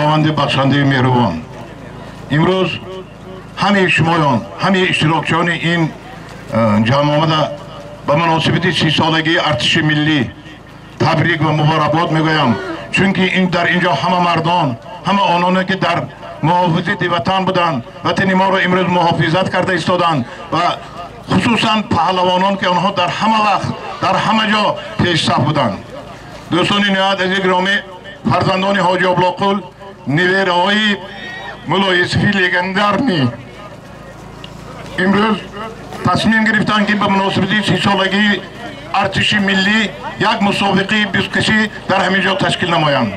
خداوند بخشنده مهربان، امروز همه شمایان، همه اشتراکچیان این جمع آمده به مناسبت 30 سالگی ارتش ملی تبریک و مبارکباد میگویم، چون این در اینجا همه مردان، همه آنانی که در محافظت وطن بودند، وطن ما را امروز محافظت کرده ایستادند و خصوصا پهلوانان که آنها در همه وقت در همه جا پیش صف بودند. دوستان نهایت عزیز گرامی، فرزندان حاجی ابوالقل، نیویرهای مولا یوسفی لگندرنی امروز تصمیم گرفتند که به مناسبت 30 سالگی ارتش ملی یک مسابقه بزکشی در همین جا تشکیل نمایند.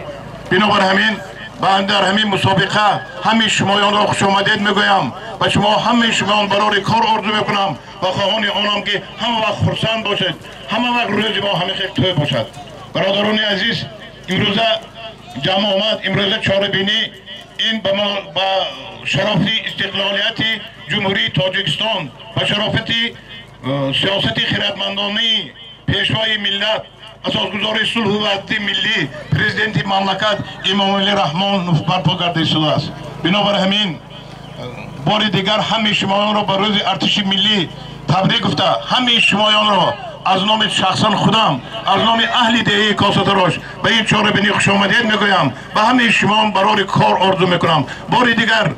بنابر همین من در همین مسابقه همه شمایان را خوش آمدید میگویم و شما همه شمایان برای کار آرزو میکنم و خواهان آنم که همه وقت خرسند باشد، همه وقت روز ما همه خیلی توی باشد. برادران عزیز، امروز جمع آمد، امروز چهاربینی این با شرافت استقلالیت جمهوری تاجیکستان و شرافت سیاست خردمندانه پیشوای ملت، اساسگزار صلح و وحدت ملی پرزیدنت مملکت امامعلی رحمان برپا کرده شده است. بنابر همین بار دیگر همه شمایان را به روز ارتش ملی تبریک گفته، همه شمایان را از نام شخصا خودم، از نام اهل دهه کاساتراش به این چهاربینی خوش آمدید میگویم و همه شما برای کار آرزو میکنم. بار دیگر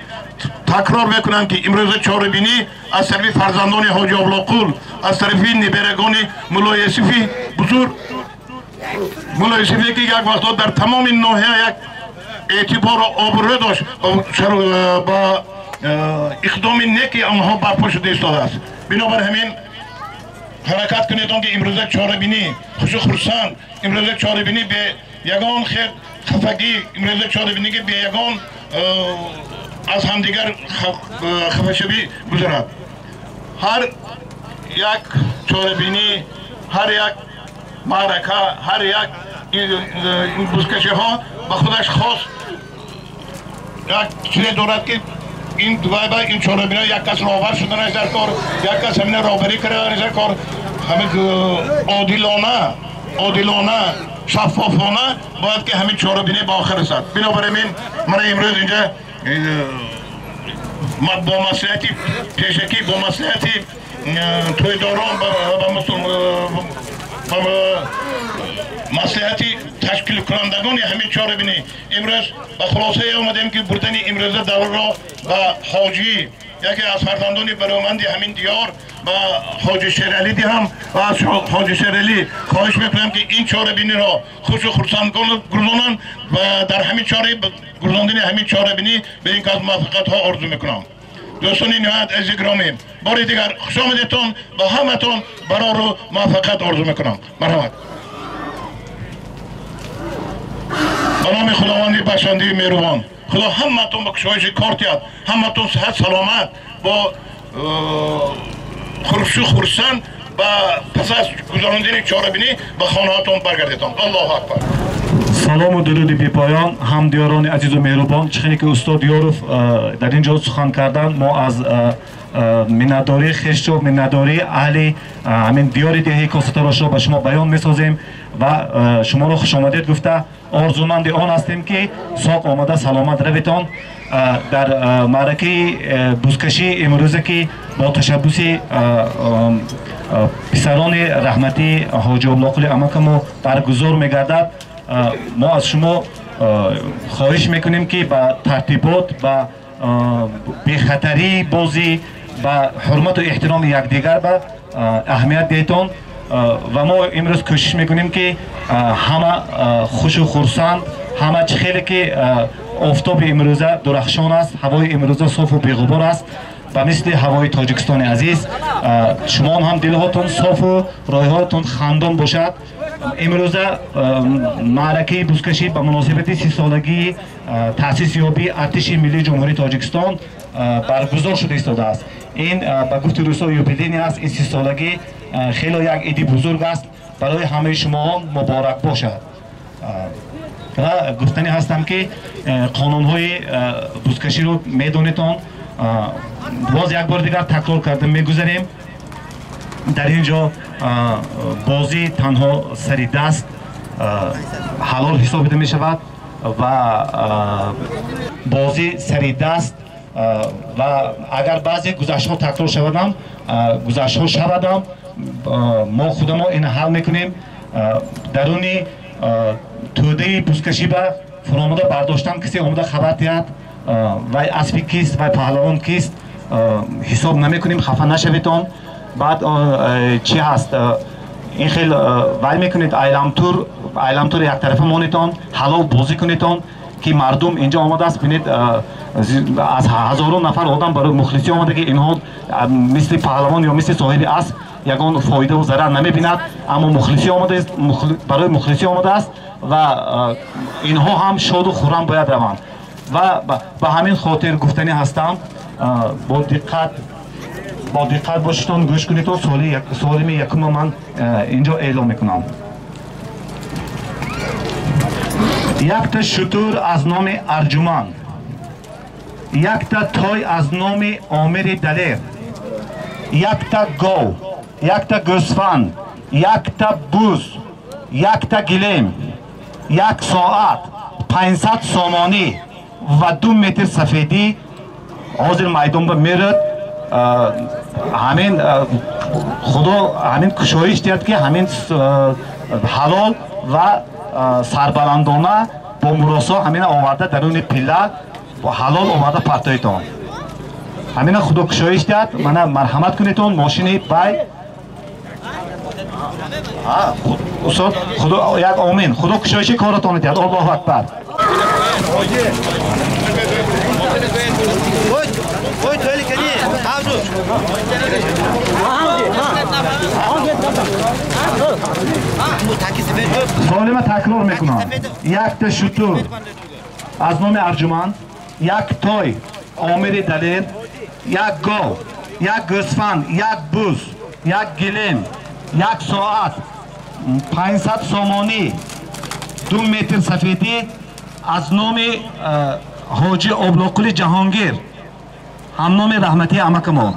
تکرار میکنم که امروز چهاربینی از طرف فرزندان حاجی ابوالقل، از طرف نیبرگان مولا یوسفی بزرگ، مولا یوسفی که یک وقتا در تمام ناحیه یک اعتبار و آبرو داشت با اقدام نیکی آنها برپا شده ایستاده است. بنابر همین حرکت کنید که امروز چهاربینی خوش و خرسند، امروز چهاربینی به یگان خفگی، امروز چهاربینی که به یگان از همدیگر خفشبی گذرد. هر یک چهاربینی، هر یک معرکه، هر یک این بزکشی ها به خودش خاص یک چیز دارد که این دوباره این چهاربینی یک کس راور شدن از در کار، یک کس همین راوری کردن از در کار، همین عادلانه شفافانه باید که همین چهاربینی به آخر رسد. بنابراین من امروز اینجا با مصلحت پیشکی، با مصلحت تویداران و مصلحت تشکیل کنندگان همین چهاربینی امروز به خلاصه آمدیم که بردن امروز دور را به حاجی، یکی از فرزندان برومند همین دیار و حاجی شیرعلی هم و از حاجی شیرعلی خواهش میکنم که این چهاربینی را خوش و خرسند گردانند و در همین گرداندن همین چهاربینی به این کار موفقیت ها آرزو میکنم. دوستان نهایت عزیز گرامی، بار دیگر خوش آمدیدتان و همتون برای موفقیت آرزو میکنم. مرحمت. به نام خداوند بخشنده مهربان، خدا همتون به کشایش کار تید، همتون صحت سلامت با خوش و خرسند و پس از گذراندن چهاربینی به خانهاتون برگردیدتان. الله اکبر. سلام و درود بی پایان همدیاران عزیز و مهربان. چخینی که استاد یاروف در اینجا سخن کردن، ما از مناداری خشت و مناداری اهل همین دیار دهه کاساتراش را به شما بیان میسازیم و شما را خوش آمدید گفته آرزومند آن هستیم که ساق آمده سلامت رویتان در معرکه بزکشی امروزه که با تشبوس پسران رحمتی حاجی ابوالقل امکمو برگزار میگردد. ما از شما خواهش میکنیم که با ترتیبات و بی‌خطری بازی و حرمت و احترام یکدیگر به اهمیت دیتون و ما امروز کوشش میکنیم که همه خوش و خرسند، همه خیلی که آفتاب امروزه درخشان است، هوای امروزه صاف و بی‌غبار است و مثل هوای تاجیکستان عزیز شما هم دلهاتون صاف و راههاتون خندان باشد. امروز معرکه بزکشی به مناسبت 30 سالگی تأسیس یابی ارتش ملی جمهوری تاجیکستان برگزار شده ایستاده است. این به گفت روسا یوبیلینی است. این 30 سالگی خیلی یک عید بزرگ است، برای همه شما مبارک باشد. و گفتنی هستم که قانون‌های بزکشی رو میدونیتون، باز یک بار دیگر تکرار کردم میگذاریم. در اینجا بازی تنها سری دست حلال حساب می شود و بازی سری دست و اگر بعضی گذشت‌ها تکرار شودم گذشت‌ها شودم ما خودمون این حل میکنیم درونی توده بوزکشی به فراموده برداشتن کسی آمده خبر دهد وای اسبی کیست وای پهلوان کیست حساب نمیکنیم خفه نشویتون بعد چی هست این خیلی وای میکنید ایلامتور یک طرفه مونیتون حلال بازی کنیتون که مردم اینجا آمده است بینید از هزاران نفر آدم برای مخلصی آمده که اینها مثل پهلوان یا مثل صاحب اسب یگان فایده و ضرر نمیبیند اما مخلصی آمده است برای مخلصی آمده است و اینها هم شاد و خرم باید روند و به همین خاطر گفتنی هستم با دقت باشید گوش کنید و سوال یکم من اینجا اعلام میکنم. یک تا شتر از نام ارجمند، یک تا تای از نام عامر دلیر، یک تا گاو، یک تا گوسفند، یک تا بوز، یک تا گلیم، یک ساعت 500 سامانی و 2 متر سفیدی حاضر میدان به میرد. همین خدا همین کشایش دید که همین حلال و سربلندانه با مراسا همین آورده درون پیله و حلال آورده پرتایتان همین خدا کشایش دید. من مرحمت کنیتون ماشینی بای استاد خدا یک آمین خدا کشایشی کارتان دید. الله اکبر. سوال تکرار میکنم. یک تا شتر از نام ارجمند، یک تای عامر دلیر، یک گاو، یک گوسفند، یک بوز، یک گلیم، یک ساعت 500 سامانی 2 متر سفیدی از نام حاجی ابوالقلی جهانگیر هم نام رحمتی عمک ما.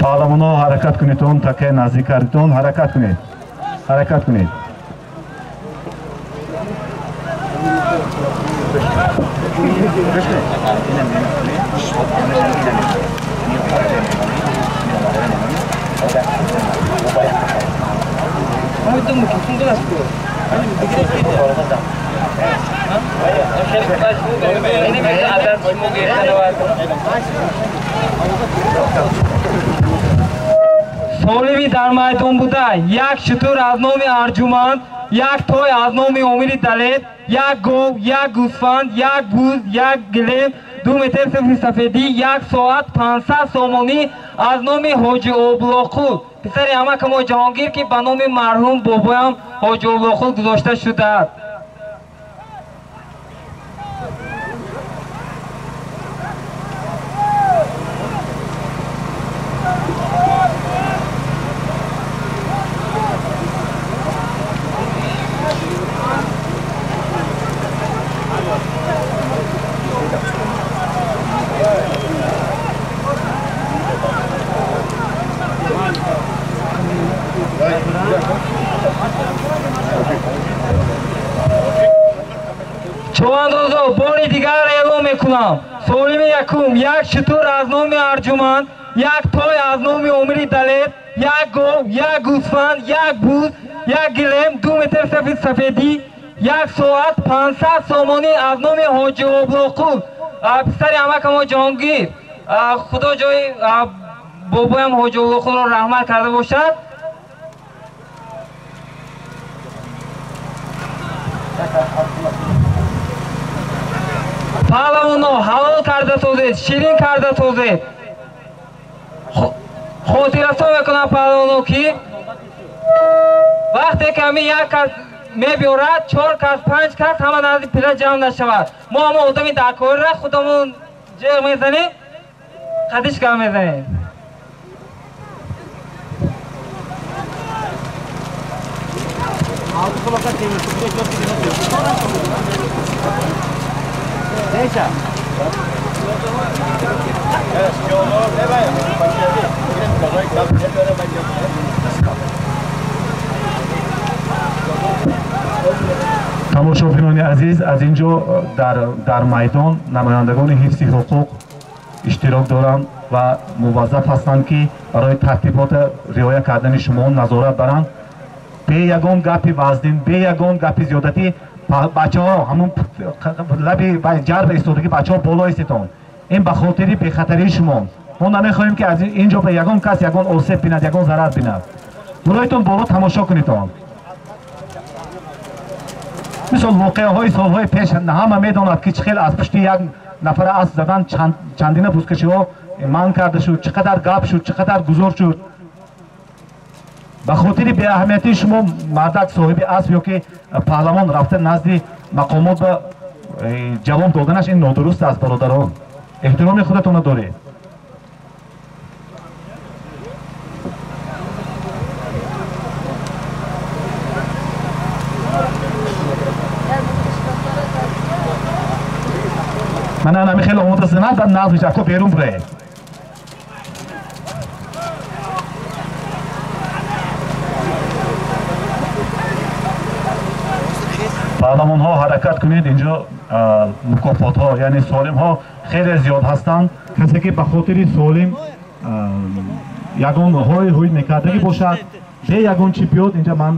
پهلوانا حرکت کنیدون تا که نزدیک کردیدون حرکت کنید. سولی در میدان بوده. یک شتر از نام ارجمند، یک تای از نام عامر دلیر، یک گاو، یک گوسفند، یک بوز، یک گلیم 2 متر سفیدی، یک ساعت 500 سامانی از نام حاجی ابوالقلی پسر عمک ما جهانگیر که به نام مرحوم بابایم حاجی ابوالقلی گذاشته شده است. چواندوزو باری دیگر اعلام میکنم. سوال یکم. یک شتر از نام ارجمند، یک تای از نام عامر دلیر، یک گاو، یک گوسفند، یک بوز، یک گلیم 2 متر سفیدی، یک ساعت 500 سامانی از نام حاجی ابوالقلی پسر عمک ما جهانگیر. خدا جای بابایم حاجی ابوالقلی را رحمت کرده باشد. پهلوانا حلال کرده سازید، شیرین کرده سازید. خاطرسا میکنم پهلوانا که وقتی که همی یک کس میبیارد 4 کس 5 کس همه نزدیک پیله جمع نشود. ما همه آدمی در کاری را خودمون جمع میزنیم خدیشکا میزنیم. тамошобинони азиз, аз ин ҷо дар майдон намояндагони ҳифзи ҳуқуқ иштирок доранд ва муваззаф ҳастанд ки барои тартибот риоя кардани шумо назорат баранд. бе ягон гапи вазнин, бе ягон гапи зиёдатӣ бачаҳо ҳамун лаби ҷарб истодагӣ бачаҳо боло истетон. ин ба хотири бехатарии шумо. мо намехоҳем ки аз ин ҷо ба ягон кас ягон осеб бинад, ягон зарар бинад. буройтон боло тамошо кунедон. мисол воқеаҳои солҳои пеш ҳама медонад ки чӣ хел аз пушти як нафара асп задан чандина бузкашиҳо манъ карда шуд, чӣ қадар гап шуд, чӣ қадар гузор шуд. ба хотири беаҳамиятии шумо мардак соҳиби асп ё ки паҳлавон рафта назди мақомот ба ҷавоб доданаш ин нодуруст аст. бародарон, эҳтироми худатонро доред. من نمی خیلی آموزه زنه و نازش اکو بیرون بره. پارلمان ها حرکت کنید اینجا مکافات ها یعنی سالم ها خیلی زیاد هستند. کسی که به خاطر سالم یگان های میکردگی باشد به یگان چی بیاد اینجا من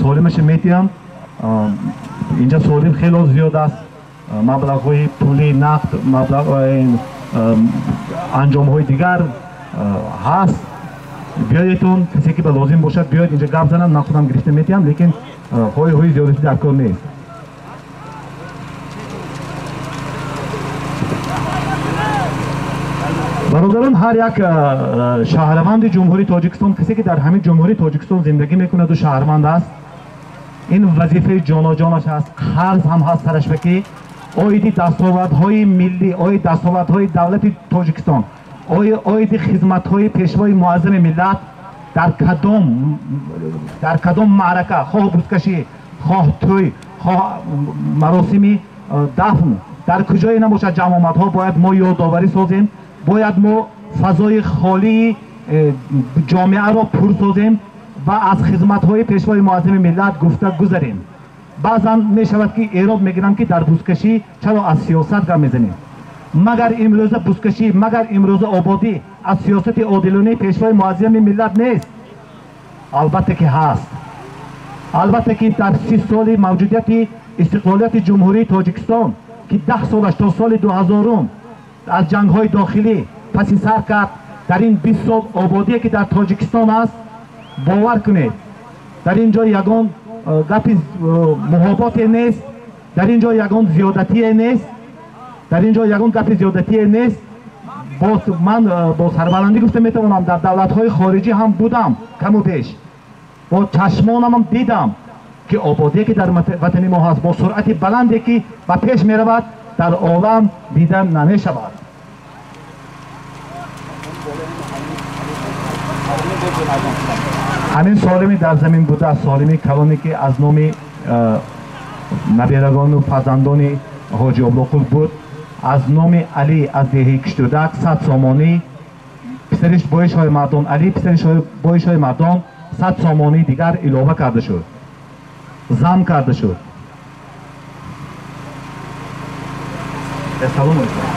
سالمش میتیم. اینجا سالم خیلی زیاد است. مبلغ‌های پولی نقد، مبلغ‌های انجام‌های دیگر هست. بیاییتون کسی که به لازم باشد بیاید اینجا گپ زنم. من خودم گرفته میتیم لیکن های زیادتی در کار نیست. برادران، هر یک شهروند جمهوری تاجیکستان، کسی که در همین جمهوری تاجیکستان زندگی میکنه و شهروند است، این وظیفه جانش است. قرض هم هست سرش بکی. اویدی دستاوردهای ملی، اوید دستاوردهای دولت تاجیکستان، اوید خدمت‌های پیشوای معظم ملت در کدام معرکه، خواه بزکشی، خواه توی، خواه مراسمی دفن، در کجای نباشد جماعت‌ها باید ما یادآوری سازیم، باید ما فضای خالی جامعه را پر سازیم و از خدمت‌های پیشوای معظم ملت گفته گذاریم. بعضا می شود که ایراد میگیرم که در بزکشی چرا از سیاست گپ میزنیم. مگر امروز بزکشی، مگر امروز آبادی از سیاست عادلانه پیشوای معظم ملت نیست؟ البته که هست. البته که در 30 سال موجودیت استقلالیت جمهوری تاجیکستان که 10 سالش تا سال 2000 از جنگ‌های داخلی پس سر کرد، در این 20 سال آبادی که در تاجیکستان است، باور کنید در اینجا یگان گپ محاباتی نیست، در اینجا یگان زیادتی نیست، در اینجا یگان گپ زیادتی نیست. من با سربلندی گفته میتوانم در دولت‌های خارجی هم بودم، کم و بیش با چشمانم هم دیدم که آبادی که در وطن ما هست با سرعت بلندی که به پیش میرود در عالم دیدن نمیشود. همین سالمی در زمین بوده است، سالمی کلانی که از نام نبیرگان و فرزندان حاجی ابوالقل بود، از نام علی از دهه کشتودک 100 سامانی، پسرش بایش های مردان علی، پسرش بایش های مردان 100 سامانی دیگر علاوه کرده شد، زم کرده شد. سلام علیکم.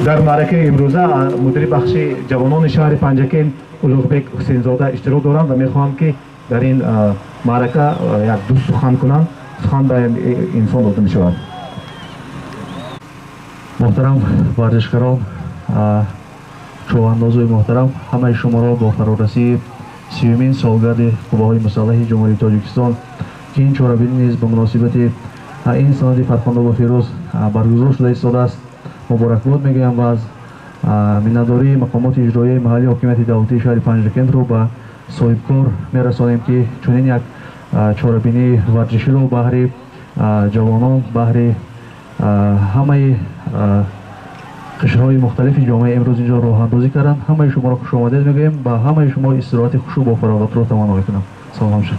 در معرکه امروزه مدیر بخش جوانان شهر پنجکین اولوغبک حسینزاده اشتراک دارند و میخواهم که در این معرکه یک دوست سخن کنند. سخن به انسان داده می شود. محترم ورزشکاران، چواندازای محترم، همه شما را با فرارسی 30مین سالگرد قوه‌های مسلح جمهوری تاجیکستان که این چهاربینی نیز به مناسبت این سند فرخنده و فیروز برگزار شده ایستاده است مبارکباد میگویم و از منتداری مقامات اجرایی محلی حاکمیت دولتی شهر پنجرکند رو به صاحبکار میرسانیم که چنین یک چهاربینی ورزشی رو بهر جوانان بهر همه قشرهای مختلف جامعه امروز اینجا راه اندازی کردن. همه شما را خوش آمدید میگویم و همه شما استراحت خوش و با فراغت رو تمنا میکنم. سلام شد.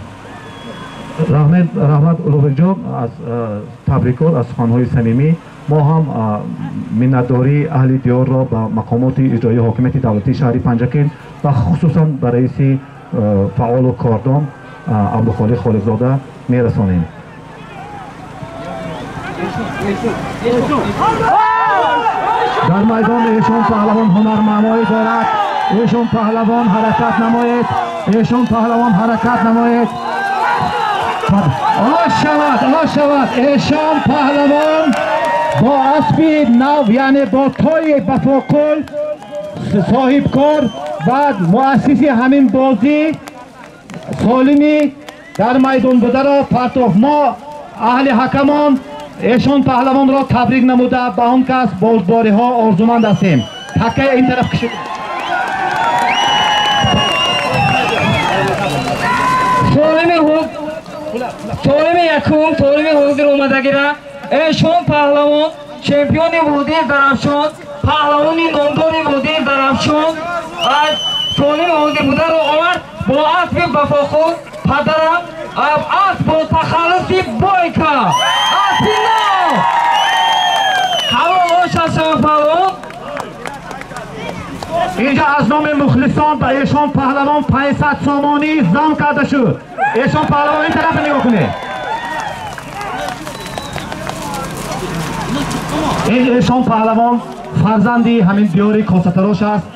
رحمت اولوبک جان از تبریکات از سخنهای صمیمی. ما هم منتداری اهل دیار را به مقامات اجرایی حاکمیت دولتی شهر پنجرکند و خصوصا به رئیس فعال و کاردان عبدالخالق خالقزاده میرسانیم. در میدان ایشون پهلوان هنرنمایی دارد. ایشون پهلوان حرکت نماید. ایشون پهلوان حرکت نماید. آه شود ایشان پهلوان با اسبی نو یعنی با توی بفاکل صاحب کار و مؤسسی همین بازی سالمی در میدان بوده را پرتاف. ما اهل حکمان ایشان پهلوان را تبریک نموده به آن کس بازباری ها آرزومند هستیم. تکه این طرف کشید. سالم یکم سالم حضور اومدگیره ایشان پهلوان چمپیون بودی درفشان پهلوانی نامداری بودی درفشان از سالم حضور بوده رو آورد با اسب بفاخور پدرم اسب با تخلصی بایکا اسبی نو هوا آش از شما پهلوان. اینجا از نام مخلصان به ایشان پهلوان 500 سامانی زام کرده شد. ایشان پهلوان این طرف نگاه کنه. این ایشان پهلوان فرزندی همین دیار کاساتراش است.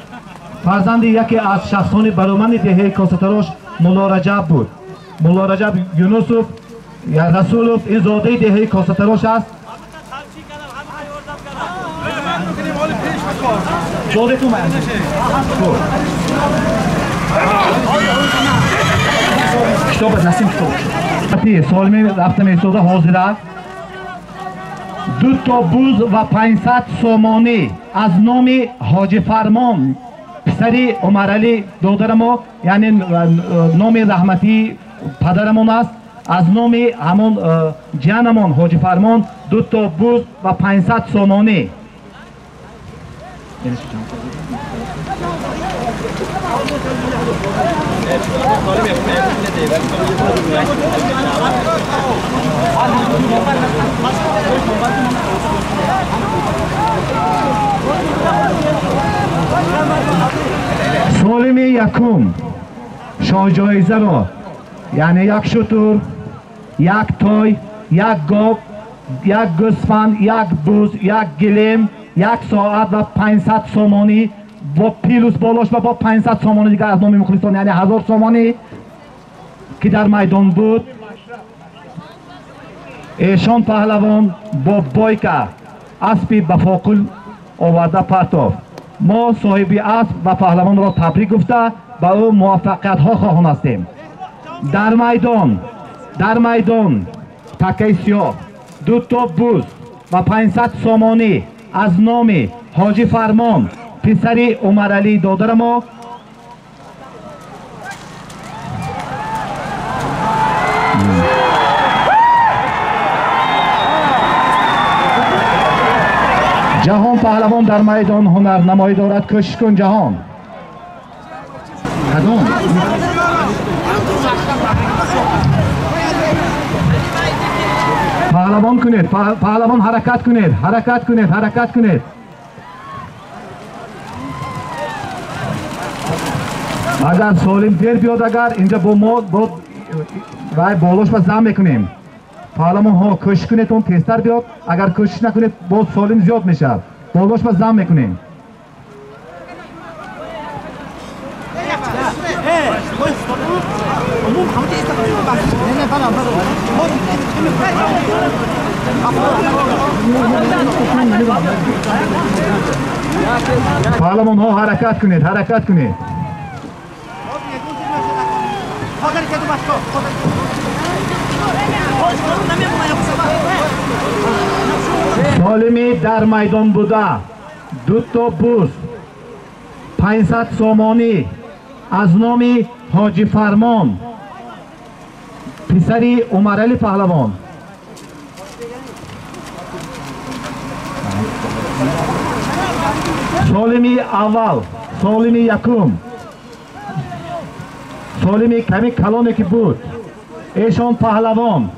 فرزندی یکی از شخصان برومند دهه کاساتراش مولا رجب بود. مولا رجب یونسوف یا رسولوف این زاده دهه کاساتراش است. زاده تو من کتاب نسیم کتاب سالمی رفتم ایستاده حاضره 2 تا بوز و 500 سامانی از نام حاجی فرمان پسری عمرعلی دادرمو یعنی نام رحمتی پدرمون است. از نام همون جانمون حاجی فرمان 2 تا بوز و 500 سامانی. سالم یکم شاه جایزه را یعنی یک شتر، یک تای، یک گاو، یک گوسفند، یک بوز، یک گلیم، 1 ساعت و 500 سامانی با پیلوس بالاش و با 500 سامانی دیگر از نام مخلصان یعنی 1000 سامانی که در میدان بود. ایشان پهلوان با بایکا اسبی بفاکل آورده پرتاف. ما صاحب اسب و پهلوان را تبریک گفته با او موفقیت ها خواهان هستیم. در میدان تکه سیاه 2 تا بوز و 500 سامانی از نام حاجی فرمان پسری عمرعلی دادرمو جهان پهلوان در میدان هنرنمایی دارد. کوشش کن جهان. کدوم پهلوان کنید، پهلوان حرکت کنید. اگر سالم دیر بیاد اگر اینجا با ما رای بالاش با زم میکنیم. پهلوان ها کوشش کنید اون تیزتر بیاد. اگر کوشش نکنید باز سالم زیاد میشه. بالاش با زم میکنیم. پهلوان ها حرکت کنید. سالمی در میدان بوده 2 تا بوس 500 سومانی از نام حاجی فرمان پسری عمرعلی پهلوان. سالمی اول سالمی یکم سالمی کمی کلانی که بود ایشان پهلوان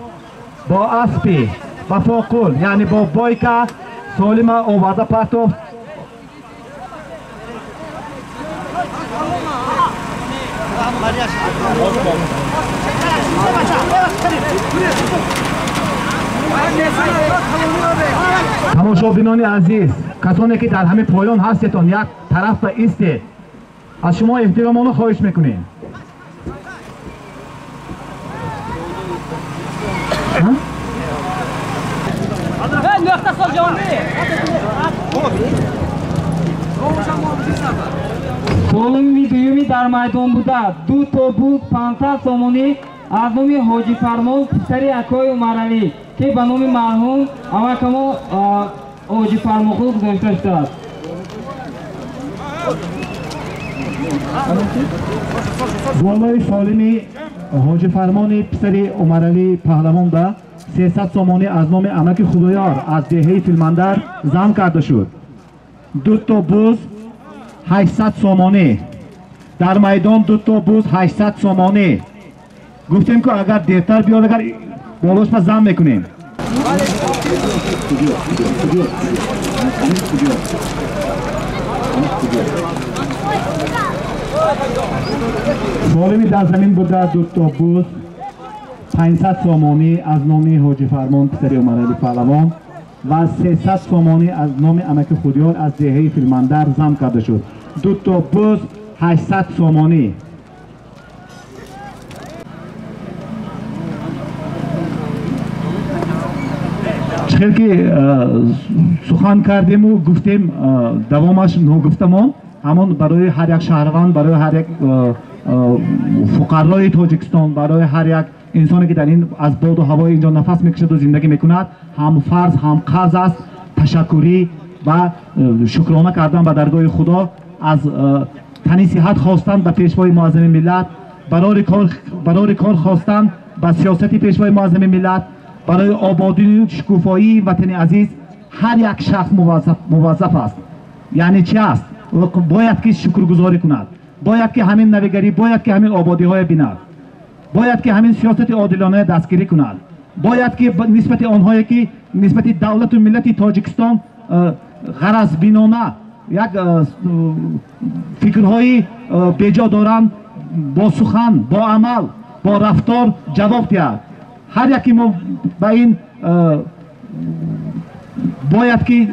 با اسبی با فاقل یعنی با بایکا سالم آورده پرتافت. تماشابینان عزیز، کسانی که در همین پایان هستید یک طرف ایستید، از شما احترامانه خواهش میکنیم. سالمی دومی در میدان بوده 2 تا بوس 500 سومانی از نام حاجی فرمان پسری اکای عمرعلی که به نام مرحوم امکما حاجی فرمانخور گذاشته شده است. بالای سالمی حاجی فرمان پسری عمرعلی پهلوان به 300 سومانی از نام امک خدایار از دهه فیلمندر زم کرده شد. 2 تا بوس 800 سومانی در میدان 2 تا بوس 800 سومانی گفتیم که اگر دیرتر بیاد اگر بالاش ما زم میکنیم. سالمی در زمین بوده 2 تا بوس 500 سومانی از نام حاجی فرمان پسری عمرعلی پهلوان و 300 سومانی از نام امک خودیار از دهه فیلمندر زم کرده شد. 2 تا بوس 800 سومانی. چخیر که سخن کردیم و گفتیم دوامش نگفتم همون برای هر یک شهروند، برای هر یک فقرای تاجیکستان، برای هر یک انسانی که در این از باد و هوای اینجا نفس میکشد و زندگی میکند هم فرض هم قرض است تشکری و شکرانه کردن به درگاه خدا، از تنصیحت خواستن به پیشوای معظم ملت، برای کار خواستن به سیاست پیشوای معظم ملت، برای آبادی شکوفایی وطن عزیز. هر یک شخص موظف است. یعنی چی است؟ باید که شکرگزاری کند، باید که همین نویگری، باید که همین آبادی های بیند، باید که همین سیاست عادلانه دستگیری کند، باید که نسبت آنهایی که نسبت دولت و ملت تاجیکستان غرض بینانه یک فکرهای بیجا دارند با سخن، با عمل، با رفتار جواب دهد. هر یکی ما به این باید که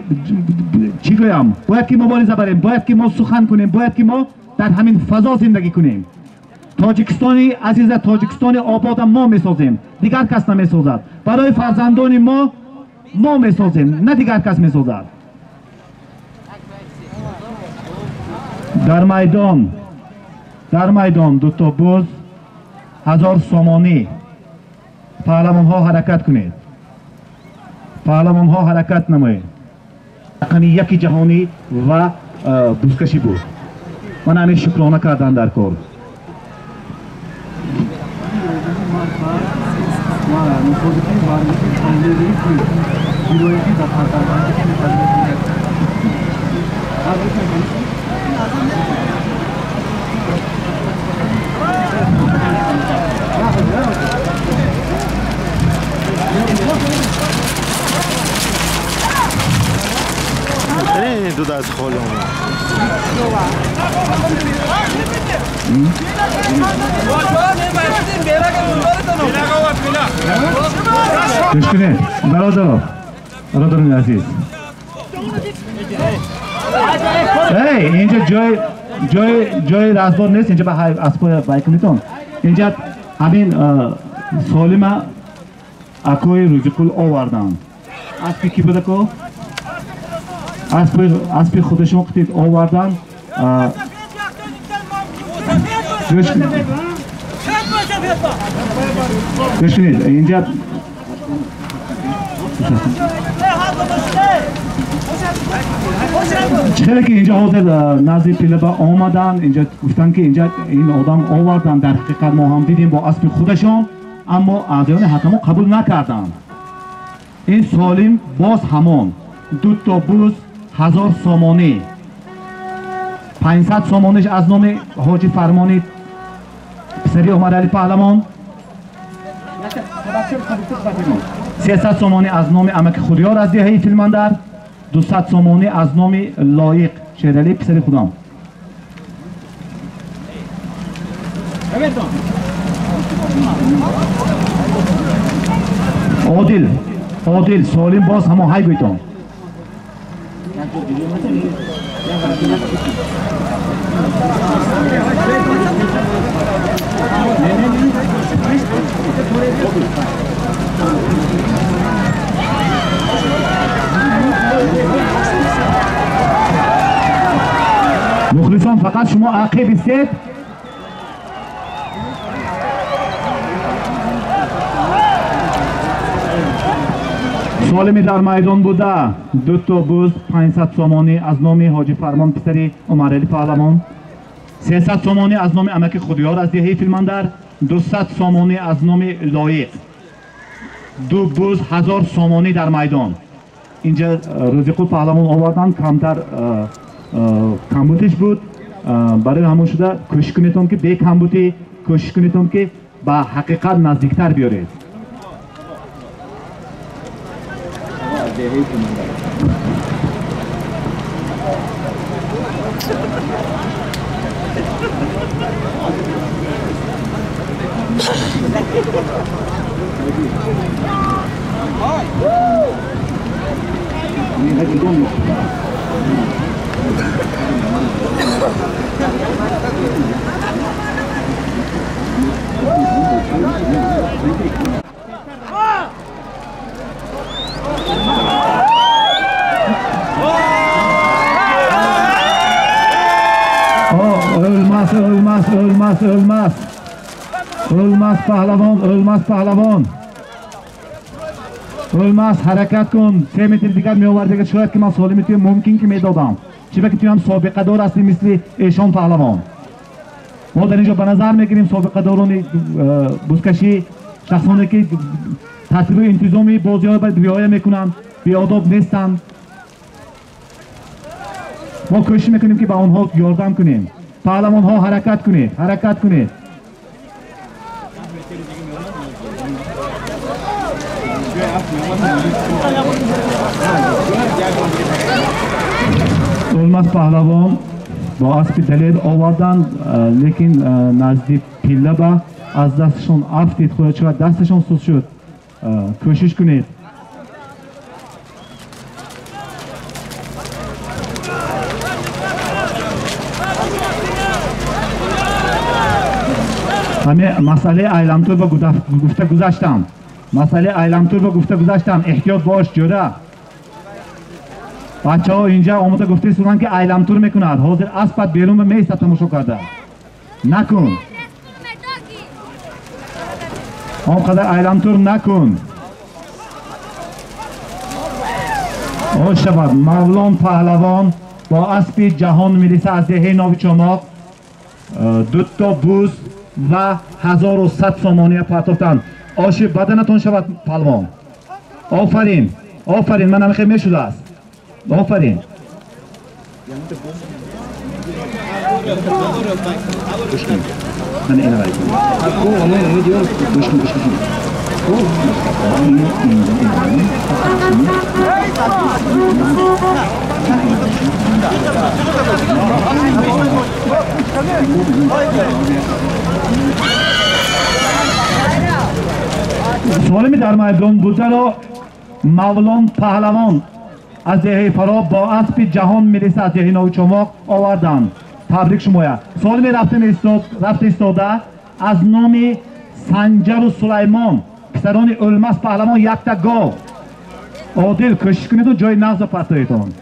چی گویم، باید که مبارزه بریم، باید که ما سخن کنیم، باید که ما در همین فضا زندگی کنیم. تاجیکستانی عزیز، تاجیکستان آباد ما میسازیم، دیگر کس نمیسازد. برای فرزندان ما میسازیم، نه دیگر کس میسازد. در میدان 2 تا بوس 1000 سومانی. پهلوان ها حرکت کنید، پهلوان ها حرکت نمایید. یکی جهانی و بوسکشی بود. من همه شکرانه کردن در کار. دو دست خالم تشکنه برادران عزیز. اینجا جای رزبار نیست، اینجا به اسبای بایکنیتون. اینجا همین سالم اکوی روزیکول آوردن. اسبی کی بوده که؟ اسبی خودشون قطید آوردن. بشینید اینجا چرا که اینجا حاضر نزدیک پیلبا آمدن اینجا گفتن که اینجا این آدم آوردن در حقیقت ما هم دیدیم با اسب خودشون اما اعضایان حکما قبول نکردن این سالم باز همان 2 تا بوز 1000 سامانی 500 سامانش از نام حاجی فرمانی پسری عمر علی پهلوان 300 سامانی از نام عمک خودیار از دهه فیلمندر 200 سامانی از نام لایق شیرعلی پسری خودم عادل سالم باز همه های گویتان مخلصان فقط شما عقب استید سالمی در میدان بوده 2 تا بوز 500 سامانی از نام حاجی فرمان پسری عمر علی پهلوان 300 سامانی از نام عمک خودیار از دهه فیلمندر 200 سامانی از نام لایق 2 بوز 1000 سامانی در میدان اینجا روزیقل پهلوان آوردن کمتر کمبودش بود برای همون شده کوشش کنیتون که به کمبودی کوشش کنیتون که به حقیقت نزدیکتر بیارید ölmez pahlavon ölmez harakat کن 3 متر دیگر می آورد شاید که من سالمی توی ممکن که می دادم چه که توی هم سابقه دار هستی مثل ایشان پهلوان ما در اینجا به نظر میگیریم سابقه داران بزکشی شخصانی که ترتیب انتظامی بازی های باید رعایت میکنن بیاداب نیستن ما کوشش میکنیم که به آنها یاردم کنیم پهلوان ها حرکت کنید ölmez پهلوان با اسب دلیر آوردن لیکن نزدیک پیله با از دستشون افتید خود چقدر دستشون سوز شد کوشش کنید همه مسئله ایلمتور با گفته گذاشتم احتیاط باش جوره بچه ها اینجا آمده گفته سورن که ایلمتور میکند حاضر اسبت بیرون به میسته تماشا کرده نکن آنقدر ایلمتور نکن شود مولان پهلوان با اسب جهان میرسه از دهه ناوی چماق 2 تا بوز و 1100 سامانی پرتافتن آشیب بدنتون شود پهلوان آفرین من هم خیلی میشده است آفرین من اینه باید سالمی در میدان بوده را مولان پهلوان از دهه فراب با اسب جهان میرسه از دهه نو چماق آوردن تبریک شمایا سالمی رفت ایستاده از نام سنجر و سلیمان پسران ölmez پهلوان 1 تا گاو عادل کوشش کنید و جای نغز پرتایتان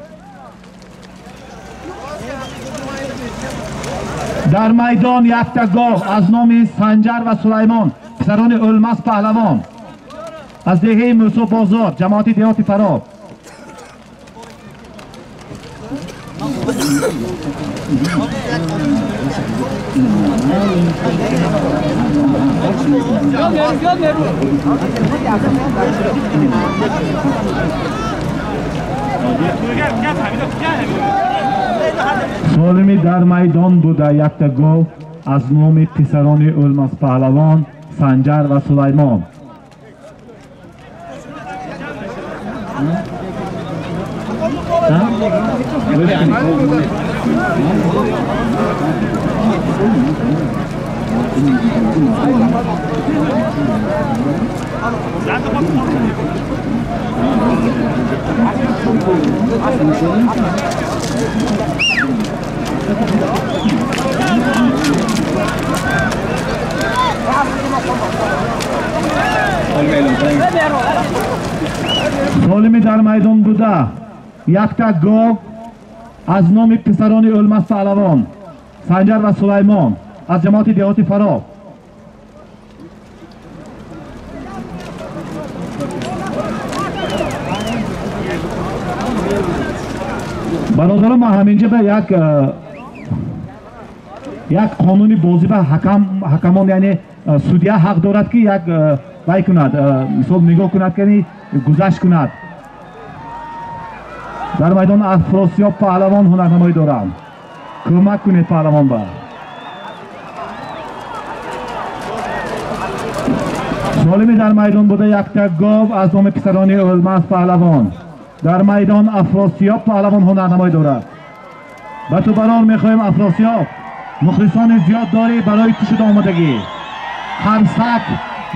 در میدان یک تا گاو از نام سنجر و سلیمان پسران الماس پهلوان از دهه موسی بازار جماعت دیهات فرا. سالمی در میدان بوده یک تا گاو از نام پسران الماس پهلوان سنجر و سلیمان. سالمی در میدان بوده یک تا گاو از نام پسران الماس پهلوان سنجر و سلیمان از جماعت دیهات فرا. برادران ما همینجا به یک قانونی بازی به حکمان یعنی سودیه حق دارد که یک رای کند، مثال نگاه کند که گذشت کند. در میدان افراسیاب پهلوان هنرنمایی دارند، کمک کنید پهلوان با. سالمی در میدان بوده یک تا گاو از نام پسران الماس پهلوان در میدان افراسیاب پهلوان هنرنمایی دارد. با تو برار میخواهیم افراسیاب مخلصان زیاد داری برای تو شده آمدگی، خمسک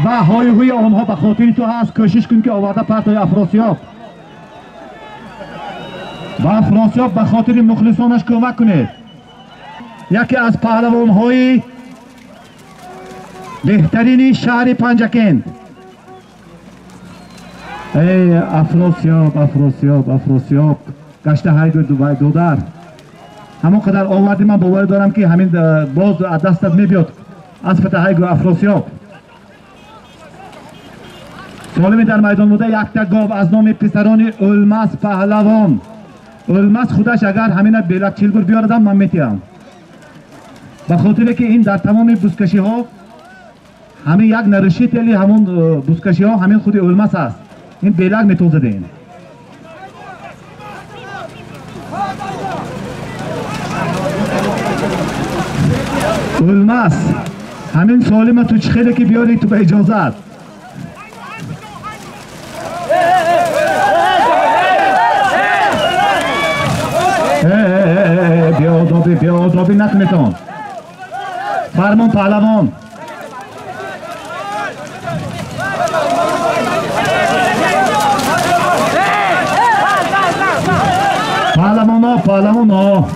و های آنها به خاطر تو هست. کوشش کن که آورده پرتای افراسیاب و افراسیاب به خاطر مخلصانش کمک کنید. یکی از پهلوان های بهترین شهر پنجکند. ای افراسیاب افراسیاب افراسیاب گشته های دودر همون قدر آوردی. من باور دارم که همین باز از دستت میبیاد از فتحهای افراسیاب. سالمی در میدان بوده یک تا گاو از نام پسران الماس پهلوان. الماس خودش اگر همین بلک چیلگور بیاردم من میتیم، به خاطر که این در تمام بزکشی ها همین یک نرشی تلی همون بزکشی ها همین خود الماس است. این بلک میتوزده این الماس. همین سالم تو چخیلی که بیاری تو به اجازت. بیادابی نکنیتون. فرمان پهلوان پهلوان ها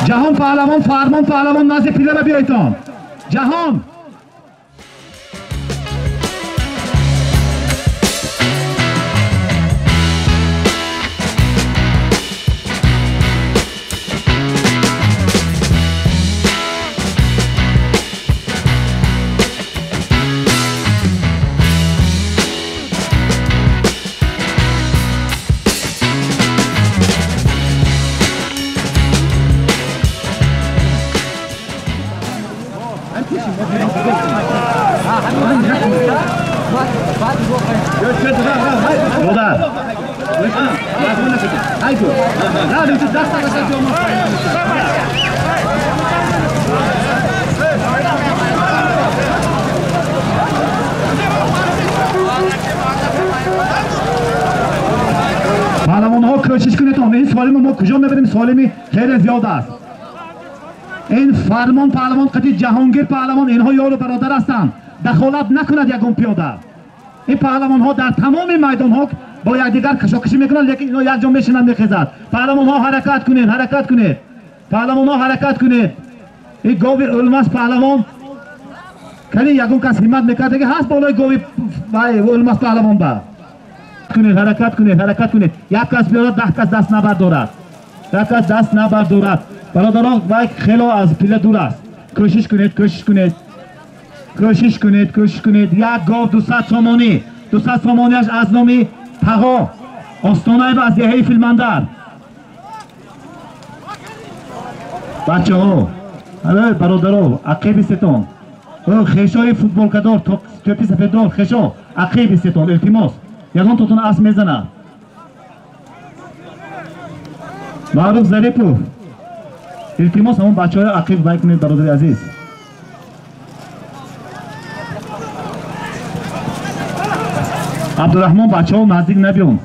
جهان پهلوان فرمان پهلوان نزد پیله را بیایتان. جهان پهلوان ها کوشش کنید تا این سالم ما کجا میبریم. سالمی خیلی زیاد است. این فرمان پهلوان قطعی جهانگیر پهلوان اینها یار و برادر هستند دخالت نکند یگان پیاده این پهلوان ها در تمام میدان ها با یکدیگر کشاکشی میکنند لیکن اینا یک جا میشینند میخیزند پهلوان ها حرکت کنید پهلوان ها حرکت کنید این گاوی علماس پهلوان کنی یگان کس همت میکرده که هست بالای گاوی علماس پهلوان با حرکت کنید یک کس بیارد 10 کس دست نبردارد برادران وای خیلی از پیله دور است کوشش کنید یک گاو 200 سامانیش از نام پغا آستانه از یهی فیلماندر بچه ها برادران عقیب ستون خیشای فوتبال کدار توپی سفیدار خیشا عقیب ستون التماس یگان توتون اس میزنه معروف ظریفو التماس همون بچه های عقیب بای کنید برادر عزیز عبدالرحمن بچه ها نزدیک نبیون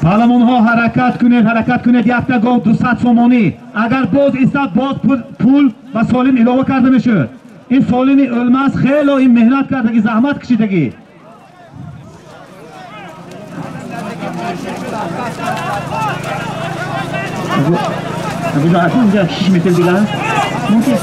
پهلوان ها حرکت کنید یک تا گاو 200 سامانی اگر باز ایستاد باز پول و سالم علاوه کرده میشه این سالمی علماس خیلی این مهنت کردگی زحمت کشیدگی اگه از اینجا 6 متر دیگه هست ممکن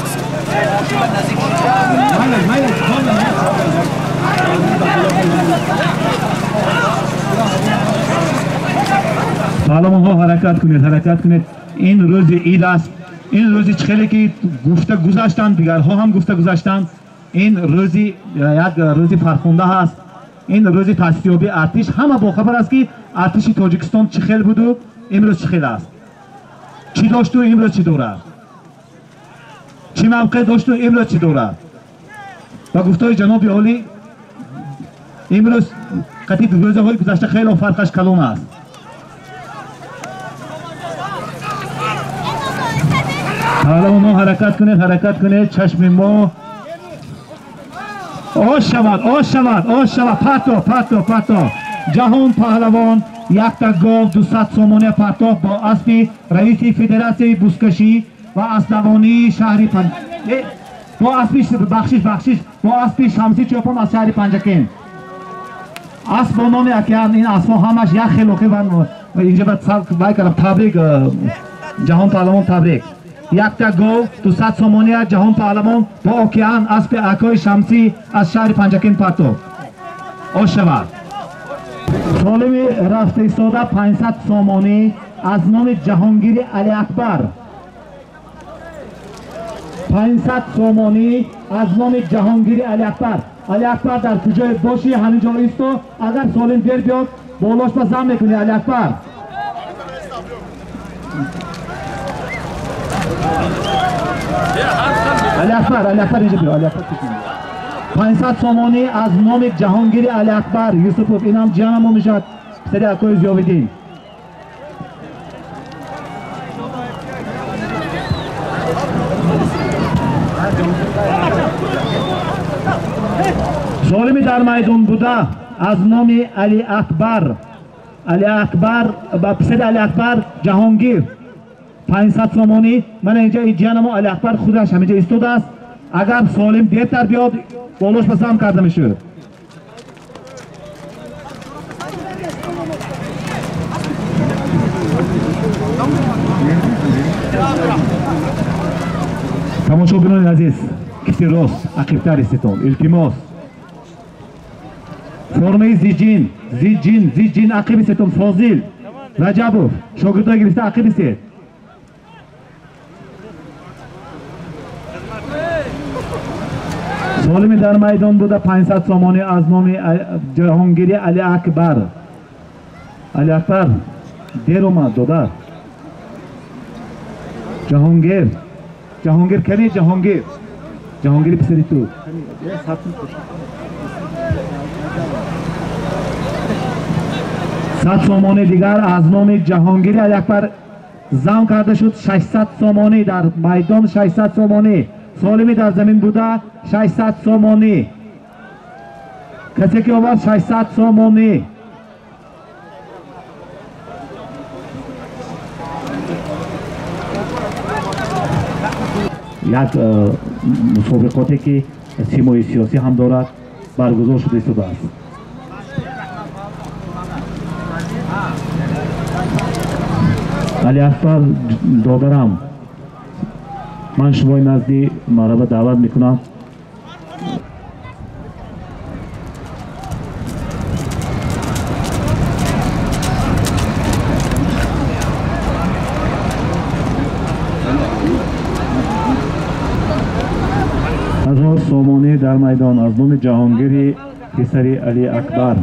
پهلوان ها حرکت کنید این روز عید است این روزی خیلی که گفته گذاشتند دیگرها هم گفته گذاشتند این روزی یک روزی فرخنده هست این روزی تاسیسیابی ارتش همه با خبر است که ارتش تاجیکستان چه خیلی بود و امروز چه خیلی است چی داشت و امروز چی داره چی موقع داشت و امروز چی داره و گفتای جناب عالی امروز قطعی روزه های گذشته خیلی فرقش کلان است پهلوان ها حرکت کنید چشم ما آش شود پرتو جهان پهلوان یک تا گاو 200 سامانه پرتو با اسب رئیس فدراسیون بوسکشی و اسبوانی شهری با اسب بخشش با اسب شمسی چوپان از شهر پنجکین اسبانان اکیان این اسبا همش یک خلوخی و اینجا باید کردم تبریک جهان پهلوان تبریک یک تا گاو 200 سامانه جهان پهلوان با اوکیان اسب اکای شمسی از شهر پنجکین پرتو آش شود سالمی رفته ایستاده 500 سامانه از نام جهانگیر علی اکبر 500 سامانه از نام جهانگیر علی اکبر در کجای باشی همین جا ایستو اگر سالم دیر بیاد بالاش با زم میکنی علی اکبر اینجا بیا علی اکبر 500 سامانی از نام جهانگیر علی اکبر یوسفوف این هم جانم رو میشد سری اکوی زیاویدین سالمی در میدان بوده از نام علی اکبر با پسر علی اکبر جهانگیر 500 سامانی من اینجا جانم علی اکبر خودش همینجا ایستاده است اگر سالم دیرتر بیاد بالاش بسام کرده میشه تماشا بینان عزیز کسی راست عقیبتر استتون التماس فرمه زیجین عقیب استتون فاضل رجبوف شاگرده گرفته عقیب است سالمی در میدان بوده 500 سامانه از نام جهانگیری علی اکبر دیر اومد دادر جهانگیر کنی جهانگیر پسری تو 100 سامانه دیگر از نام جهانگیر علی اکبر زم کرده شد 600 سامانه در میدان 600 سامانه سالمی در زمین بوده 600 سامانه کسی که آورد 600 سامانه یک مسابقاتی که سیمای سیاسی هم دارد برگزار شده است. علی اکبر دادرم، من شمای نزدی مرحبا دعوت میکنم. هزار سامانی در میدان از نام جهانگیر پسری علی اکبر.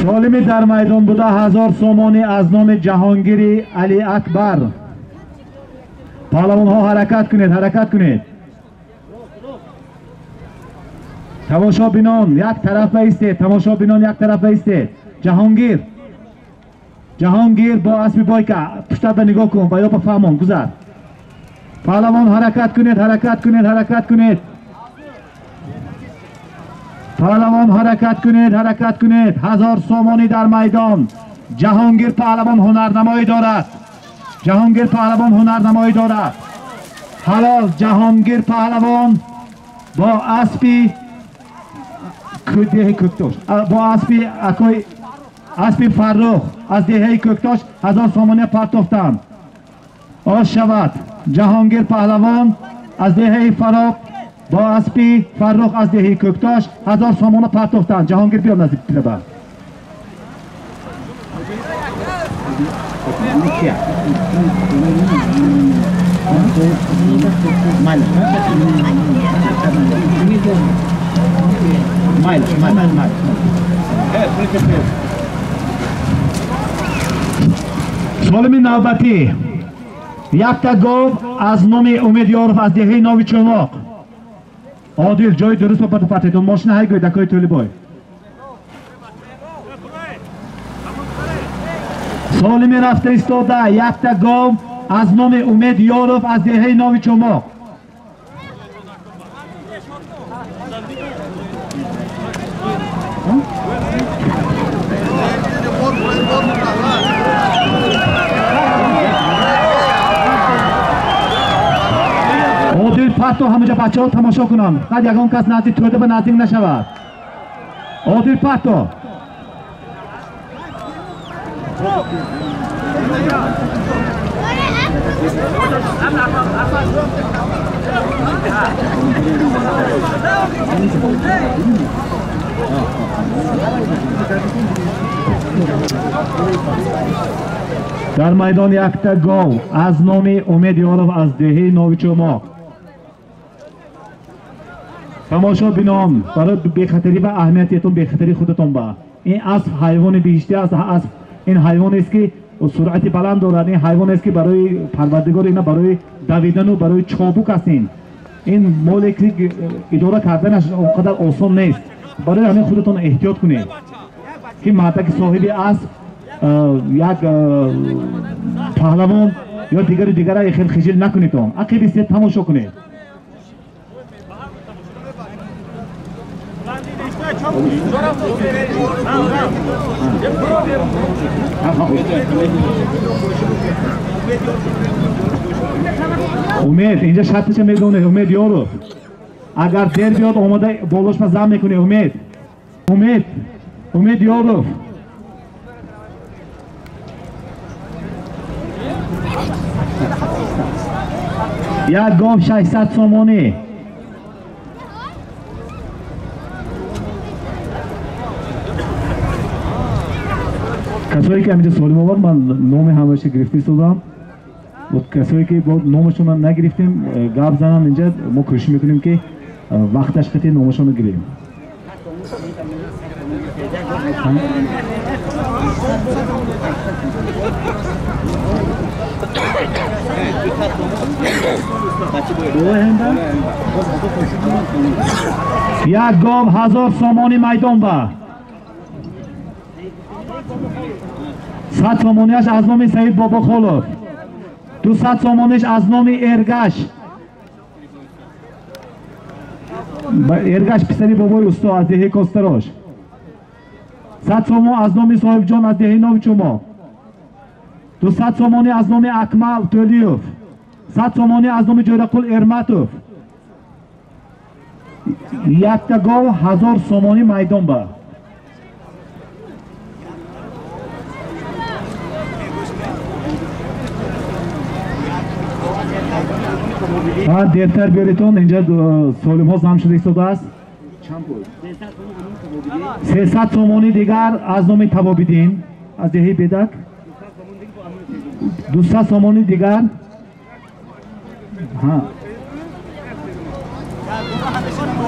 سالمی در میدان بوده 1000 سامانی از نام جهانگیر علی اکبر. پهلوان ها حرکت کنید، حرکت کنید. تماشا بینان یک طرف ایستید، تماشا بینان یک طرف ایستید. جهانگیر با اسب بایکه پشت به نگاه کن، باید بفهمون گذر. پهلوان حرکت کنید، حرکت کنید، حرکت کنید. پهلوان حرکت کنید، حرکت کنید. 1000 سامانی در میدان. جهانگیر پهلوان هنرنمایی دارد. جهانگیر پهلوان هنرنمایی دارد. حالا جهانگیر پهلوان با اسبی کوکتاش، با اسبی اکوی اسبی فرخ از دهه کوکتاش 1000 سامانی پرتافتند. آش شود جهانگیر پهلوان از دهه فرخ با اسبی فرخ از دهه کوکتاش 1000 سامانی پرتافتند. جهانگیر بیاد نزدیک پیربر. سالمی نوبتی یک تا گاو از نام امیدیاروف از دهه ناوی چماق. عادل جای درست با پتیتون ماشین های گوی دکای تولی بای. سالمی رفته ایستاده یک تا گاو از نام امیدیاروف از دهه ناوی چماق. عادل پرتو همه جا بچه ها تماشا کنم، قد یکان کس نزدیک توده به نزدیک نشود. عادل پرتو در میدان یک تا گاو از نام امیدیاروف از دهه ناوی چماق. تماشا بینام برای بخطری و اهمیتیتون بخطری خودتون با. این اسب حیوان بیشتری است. اسب این حیوان است که سرعت بلند دارد. این حیوان است که برای پروردگار اینا برای دویدن و برای چابک هستین. این مالی که اداره کردنش اونقدر آسان نیست. برای همین خودتون احتیاط کنید که مردک صاحبی اسب یک پهلوان یا دیگر خیلی خجل نکنید. عقیب استید تماشا کنید. امید اینجا شرطش میدونه. امیدیاروف اگر دیر بیاد آماده بالاش ما زم میکنه. امیدیاروف یک گاو 600 سامانی. کسایی که همینجا سالم آورد من نام همه‌اش گرفته شدم و کسایی که با نامشون نگرفتیم گپ زنن اینجا ما کوشش میکنیم که وقتش خطی نامشون رو گیریم. یک گاو 1000 سامانی میدان با 100 سامانیش از نام سید بابا خالوف 200 سامانیش از نام ارگش ارگش پسری بابای استا از دهه کاستراش 100 سامان از نام صاحب جان از دهه نوچما 200 سامانی از نام اکمل تولیوف 100 سامانی از نام جورقل ارمتوف یک تا گاو 1000 سامانی میدان با دیرتر بیاریتون اینجا سالم ها زم شده ایستاده است 300 سامانی دیگر از نام توابیدین از دهه بدک 200 سامانی دیگر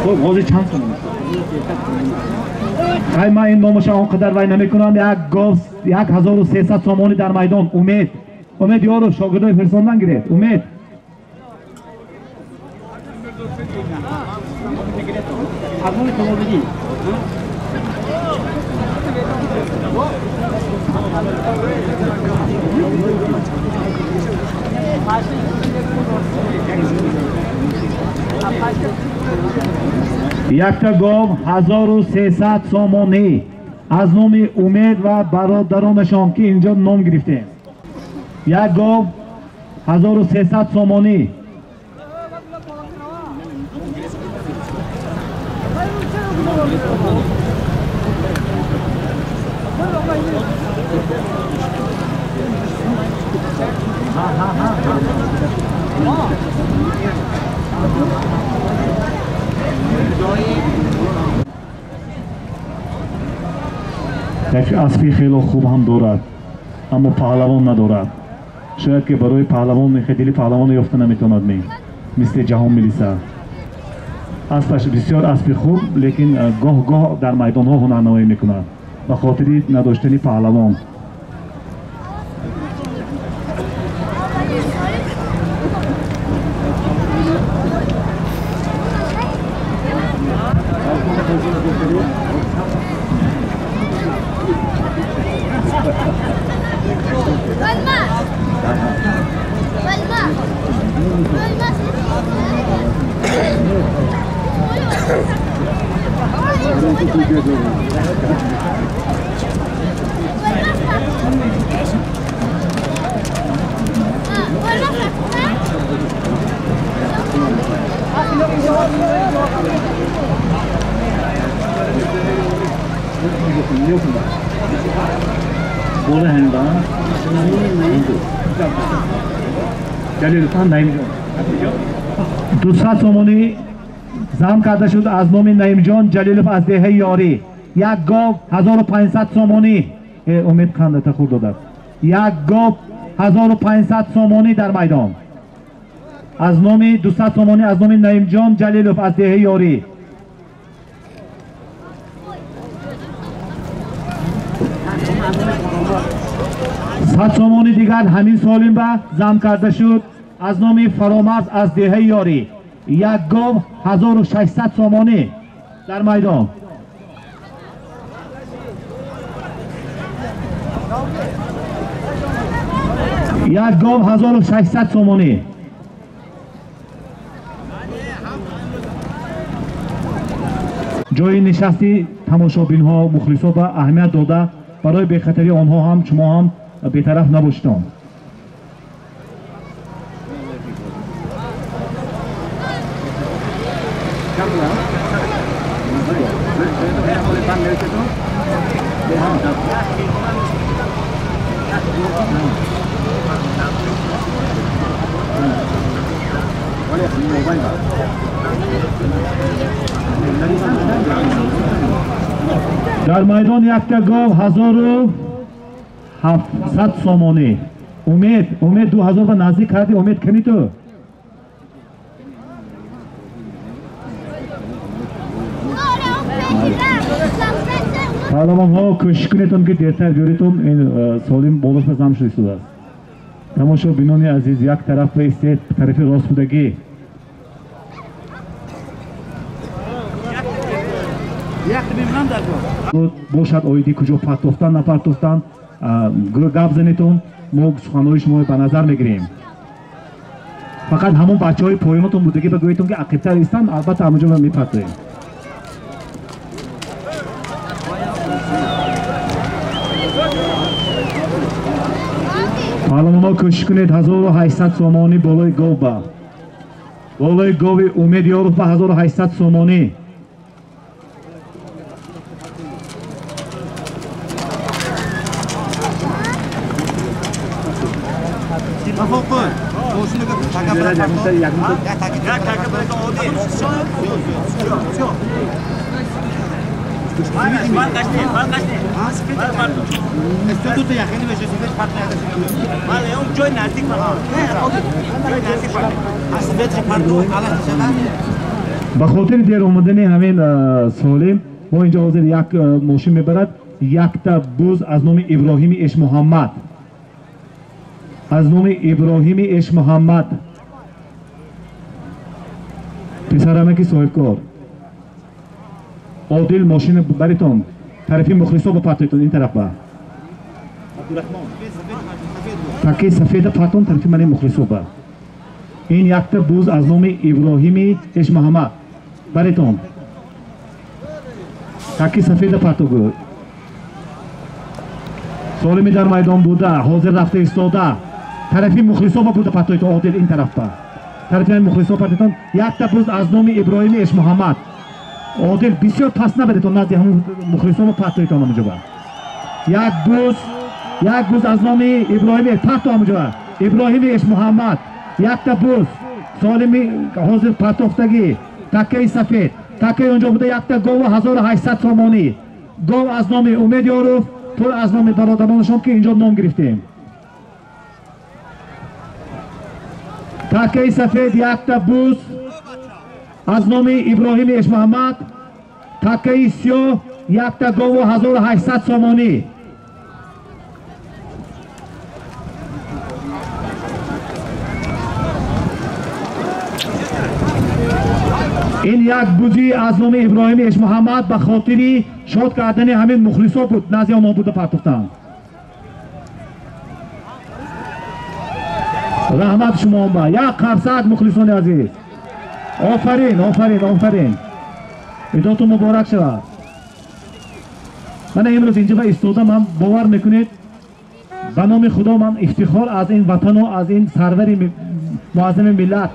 خب غازی چند سامانی خیلی من این نامش آنقدر وی نمی کنم یک گاو 1300 سامانی در میدان امید یارو شاگردای فرساندن گرفت امید یک تا گاو 1300 سامانی از نام امید و برادرانشان که اینجا نام گرفته یک گاو 1300 سامانی یک اسبی خیلی خوب هم دارد اما پهلوان ندارد شاید که برای پهلوان خیلی پهلوان یافته نمیتواند مثل جهان میلیسه اسبش بسیار اسبی خوب لیکن گاه گاه در میدان ها هنرنمایی میکند به خاطر نداشتن پهلوان دوست سامانی زم کرده شد از نام نعیم جان جلیلوف از دهه یاری یک گاو 1500 سامانی امید خنده تخور داده یک گاو 1500 سامانی در میدان از نام 200 سامانی از نام نعیم جان جلیلوف از دهه یاری صد سامانی دیگر همین سالم به زم کرده شد از نام فرامرز از دهه یاری یک گاو 1600 سامانی در میدان یک گاو 1600 سامانی جای نشستی تماشابین ها مخلصا به اهمیت داده برای بخطری آنها هم شما هم بی‌طرف نباشید. در میدان یک گاو 1700 سامانی امید 2000 به نزدیک کردی امید کنی تو پهلوان‌ها کوشش کنید که دیرتر بیارید این سالم بالا بزنم شده است. تماشا بینان عزیز یک طرف بایستید طرف راست بودگی. باشد آیدی کجا پرتافتن نپرتافتن گپ زنیتون ما سخنهای شما به نظر میگیریم. فقط همون بچهای پایینتون بودگی بگویتون که عقیب‌تر نیستن البته همونجا من میپرتیم. پهلوان‌ها کوشش کنید 1800 سومانی بالای گاو با بالای گاو امیدیارov با 1800 سومانی. با خاطر دیر آمدن همین سالم ما اینجا حاضر یک ماشین میبرد یک تا بوز از نام ابراهیم اش محمد از نام ابراهیم اش محمد پسرمه که صاحب کار عادل ماشین بریتون طرفی مخلصا با پاتیتون این طرف با تاکی سفید پاتون طرفی من مخلصا با این یک تا بوز از نام ابراهیم اش محمد بریتون تاکی سفید پاتو سالمی در میدان بوده حاضر رفته ایستاده طرفی مخلصا با بوده پاتویت عادل این طرف با طرفی مخلصا پاتیتون یک تا بوز از نام ابراهیم اش محمد عادل بسیار پس نبریتون نزدی همون مخلصا با پاتویتون همونجا با یک بوز از نام ابراهیم پاتو همونجا با ابراهیم اش محمد یک تا بوز سالمی حاضر پاتوفتگی تکه سفید تکه اونجا بوده یک تا گاو 1800 سومانی گاو از نام امیدیارov تو از نام برادرانشون که اینجا نام گرفتیم تکه سفید یک تا بوز از نام ابراهیم اش محمد تکه سیاه یک تا گاو 1800 سومانی این یک بوزی از نام ابراهیم اش محمد به خاطری شاد کردن همین مخلصا بود نزدی ما بوده پرتفتن رحمت شما با یک قرصک مخلصان عزیز آفرین آفرین آفرین ایداتون مبارک شود. من امروز اینجا با ایستاده من باور میکنید به نام خدا من افتخار از این وطن و از این سرور معظم ملت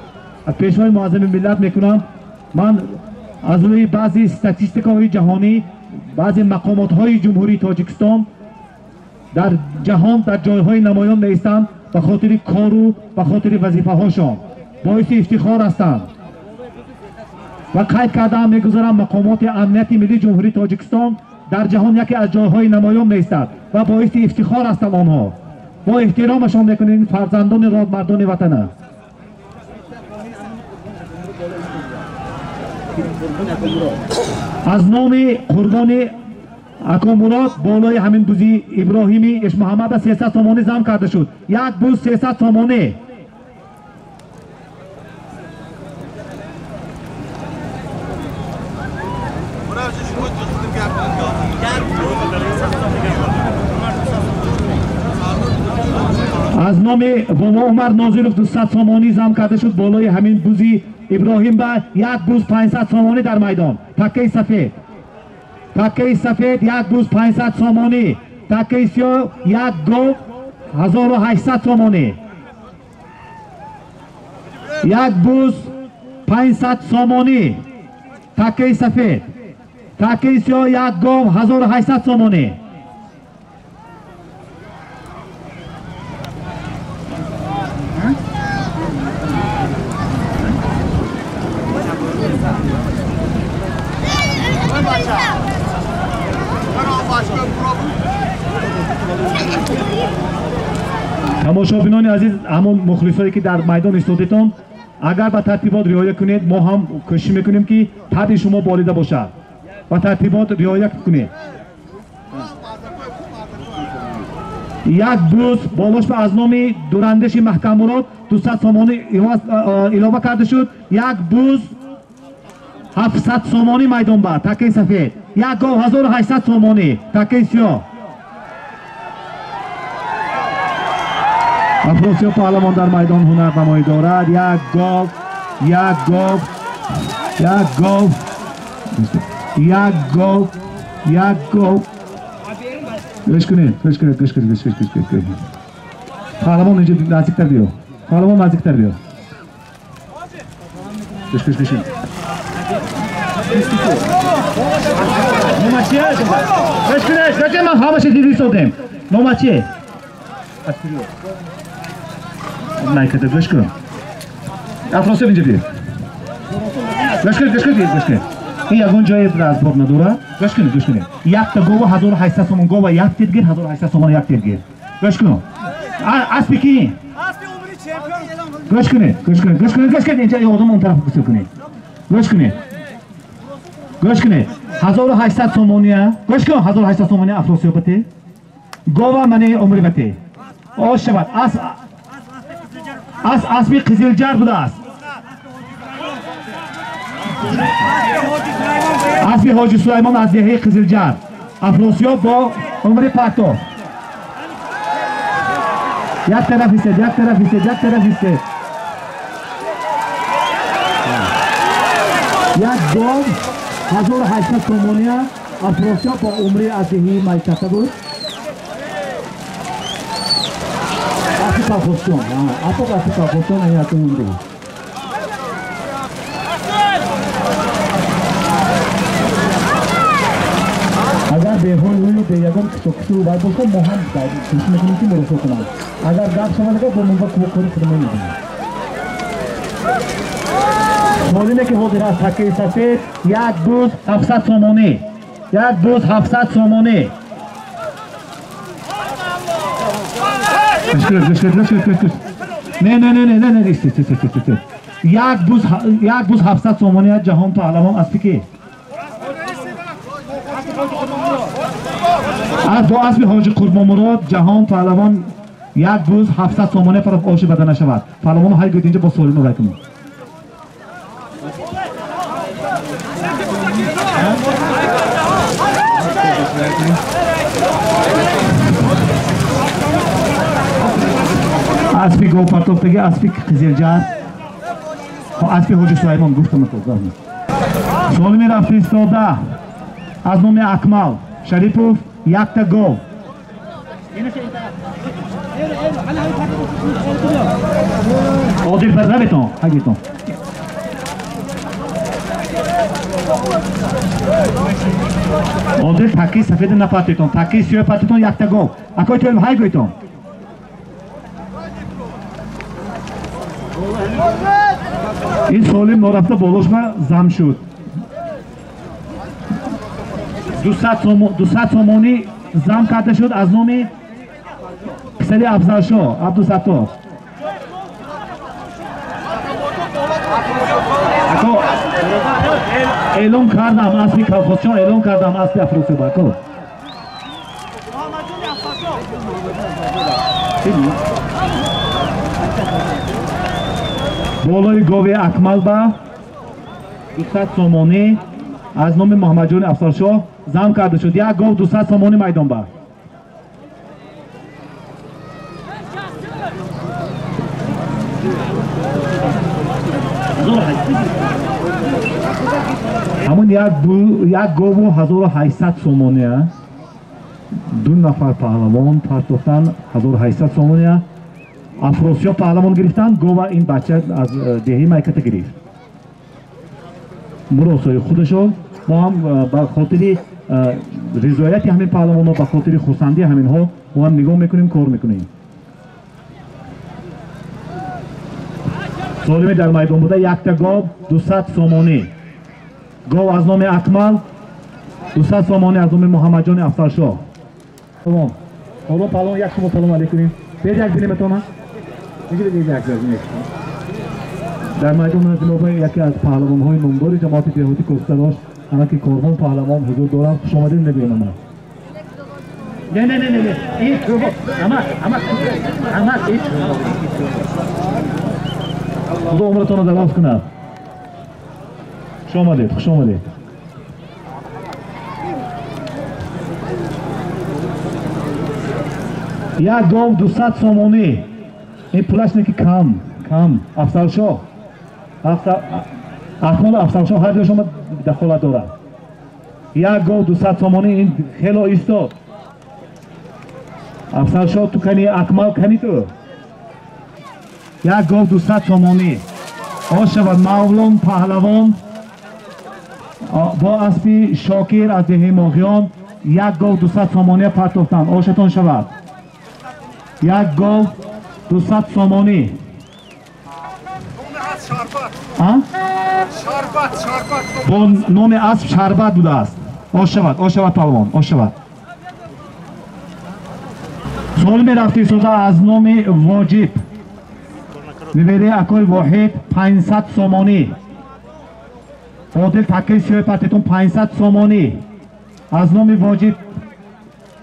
از پیشوای معظم ملت میکنم. من از روی بعضی استاتیستیک‌های جهانی بعضی مقامات‌های جمهوری تاجیکستان در جهان در جایهای نمایان نیستند به خاطر کار و به خاطر وظیفه‌هاشون باعث افتخار هستند و قید کردم میگذارم مقامات امنیتی ملی جمهوری تاجیکستان در جهان یکی از جایهای نمایان نیستند و باعث افتخار هستند. آنها با احترامشان میکنید فرزندان راد مردان وطن. از نام قربان اکا مراد بالای همین بوزی ابراهیمی اش محمد 300 سومانی زم کرده شد. یک بوز 300 سومانی. از نام بابا عمر ناظرov 200 سومانی زم کرده شد بالای همین بوزی ابراهیم با یک بوز 500 سومانی در میدان. تکه سفید تکه سفید یک بوز 500 سومانی تکه سیاه یک گاو 1800 سومانی یک بوز 500 سومانی تکه سفید تکه سیاه یک گاو 1800 سومانی. تماشابینان عزیز همون مخلصایی که در میدان ایستادید اگر به ترتیبات رعایت کنید ما هم کوشش میکنیم که تب شما بالیده باشد و ترتیبات رعایت کنید. یک بوس بالوش به از نام دورندش محکمات 200 سومانی اضافه کرده شد. یک بوس 700 سومانی میدان با تکه سفید. یک گاو 1800 سومانی تکه سیاه. افراسیاب پهلوان در میدان هنر نمایی دارد. یک گاو گوش کنید پهلوان اینجا نزدیکتر بیو. پهلوان نزدیکتر بیو. گوش نومچیه گوش کنید من همه دیدی سودم نومچیه نایکده گوش کن افراسیاب اینجا بیو. گوش کنید این یکون جای رازبار نداره. گوش کنید یک تا گوه 1800 تومان گوه یک تیرگیر 1800 تومان یک تیرگیر. گوش کنید اسبی کی؟ گوش کنید اینجا این آدم اون طرف گوش کنید. گوش کنید 1800 تومانیه. گوش کن 1800 تومانیه افراسیاب بته گوه منی عمری بته آش شود اسبی قزلجر بوده است. اسبی حاجی سلیمان از دهه قزلجر. افراسیاب با عمر پرتو یک طرف ایستد. یک گاو 1800 تومانی افراسیاب با عمر از دهه میکته بود. افریقا خوشتون این تو عمری اگر بهون روی به یکم کسو باید باشم مهم باید کسی میکنیم که مرسو کنم. اگر گفت شما لگه با منبا کوکوری خودمون میدونیم. سالینه که حاضر است تکه سفید یک دوز 700 تومانی. نه یک دوز 700 تومانی جهان پهلوان است که از دو اسب حاجی قربان مراد جهان پهلوان یک روز 700 تومانی پر آش بده نشود. پهلوان هر گوید اینجا با سالینو رای کنید. اسبی گو پرتوفتگی اسبی قزلجر اسبی حاجی سلیمان گفتم تو سالمی را فرستاده از نام اکمل شریفوف یک تا گو. عادل فرزه بیتون هگیتون عادل تکی سفید نپاتیتون تکی سیاه پاتیتون یک تا گو اکای تویم های گویتون این سالم نارفته بالوش ما زم شد. 200 تومانی زم کرده شد از نام پسری افزرشاه عبدالستار. اعلام کردم اسبی کلخوزشان اعلام کردم اسبی افراسیاب بکو بالای گاوی اکمل با 200 تومانی از نام محمد جان افسرشاه زم کرده شد. یک گاو 200 تومانی میدان با همون یک گاو 1800 تومانی دو نفر پهلوان پرتوختن 1800 تومانی افراسیاب پهلوان گرفتن گاو این بچه از دهه میکته گرفت. مراسای خودشون ما هم با خاطر رضایت همین پهلوان ها با خاطر خرسندی همین ها ما هم نگاه میکنیم کار میکنیم. سالمی در میدان بوده یک تا گاو 200 تومانی گاو از نام اکمل 200 تومانی از نام محمد جان افسرشاه. تمام حالا پهلوان یک شما سلام علیکم بید یک بینیم تو ما میگه بید یک بینیم در میدان جنوب یکی از پهلوان های نمدار جماعت بهوتی کوسته داشت اما که کاروان پهلوان حضور دارم خوش آمدید نبینم. نه این اما این خدا عمرتون رو دراز کنه. خوش آمدید. یک گاو 200 سومونی. این پولش نه که کم افسرشاه احمد افسرشاه هر جا شما دخالت دارد. یک گاو 200 سومونی این خیلی ایستاد. افسرشاه تو کنی اکمال کنی تو. یک گاو 200 سومونی. آشود مولون پهلوان با اسبی شاکر از دهه ماغیان یک گاو 200 سومونی پرتافتند. آشتان شود. یک گاو 200 سومونی. شربت با نام اسب شربت بوده است. آشود پهلوان آشود. سوال می رفتی سودا از نام واجب میبری اکوی واحد 500 سومونی. عادل تکی سیوی پرتتون 500 سومونی. از نام واجب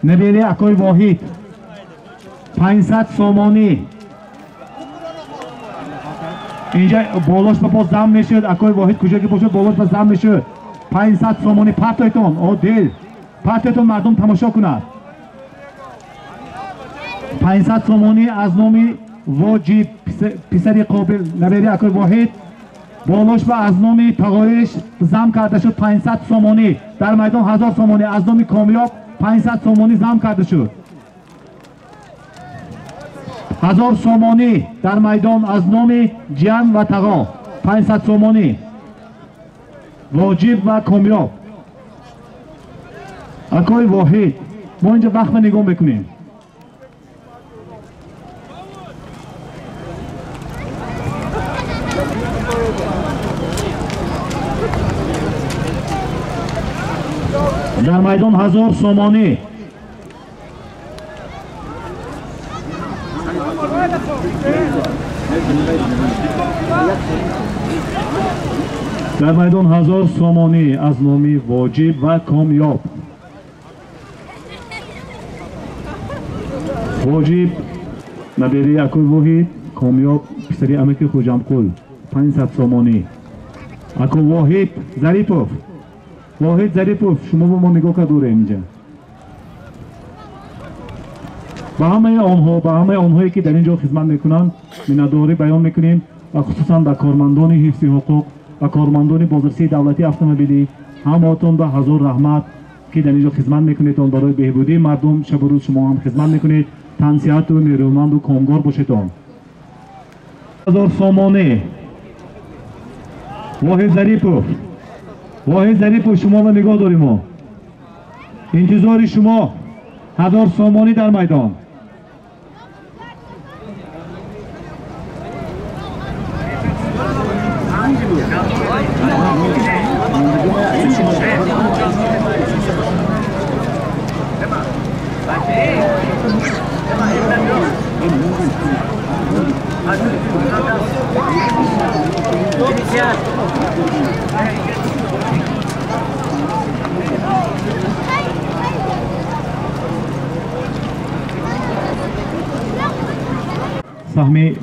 میبری اکوی واحد 500 سومونی. اینجا بالاش با زم میشد. اکوی واحد کجا که باشد بالاش با زم میشد. 500 سومونی پرتتون. عادل پرتتون مردم تماشا کند. 500 سومونی از نام واجب پسری قابل نبری اکوی واحد بالاش با از نام تقایش زم کرده شد. 500 سومونی در میدان 1000 سومونی. از نام کامیاب 500 سومونی زم کرده شد. 1000 سومونی در میدان از نام جان و تقا 500 سومونی واجب و کامیاب. اکوی واحد ما اینجا وقت نگاه میکنیم. در میدان 1000 سومونی. در میدان 1000 سومونی از نامی واجب و کامیاب. واجب نبری اکوی واحد کامیاب پسری امک خوجامقل 500 سومونی. اکو واحد ظریفوف شما با ما نگاه کردوره اینجا. با همه آنهایی که در اینجا خدمت میکنند میناداری بیان میکنیم و خصوصا به کارمندان حفظ حقوق و کارمندان بازرسی دولتی اتومبیلی همتون به حضور رحمت که در اینجا خدمت میکنید تا برای بهبودی مردم شب و روز شما هم خدمت میکنید. تن صحت و نیرومند و کامگار باشید. 1000 سومونی. واحد ظریفوف شما رو نگاه داریم. ما انتظار شما 1000 سومونی در میدان. سهمی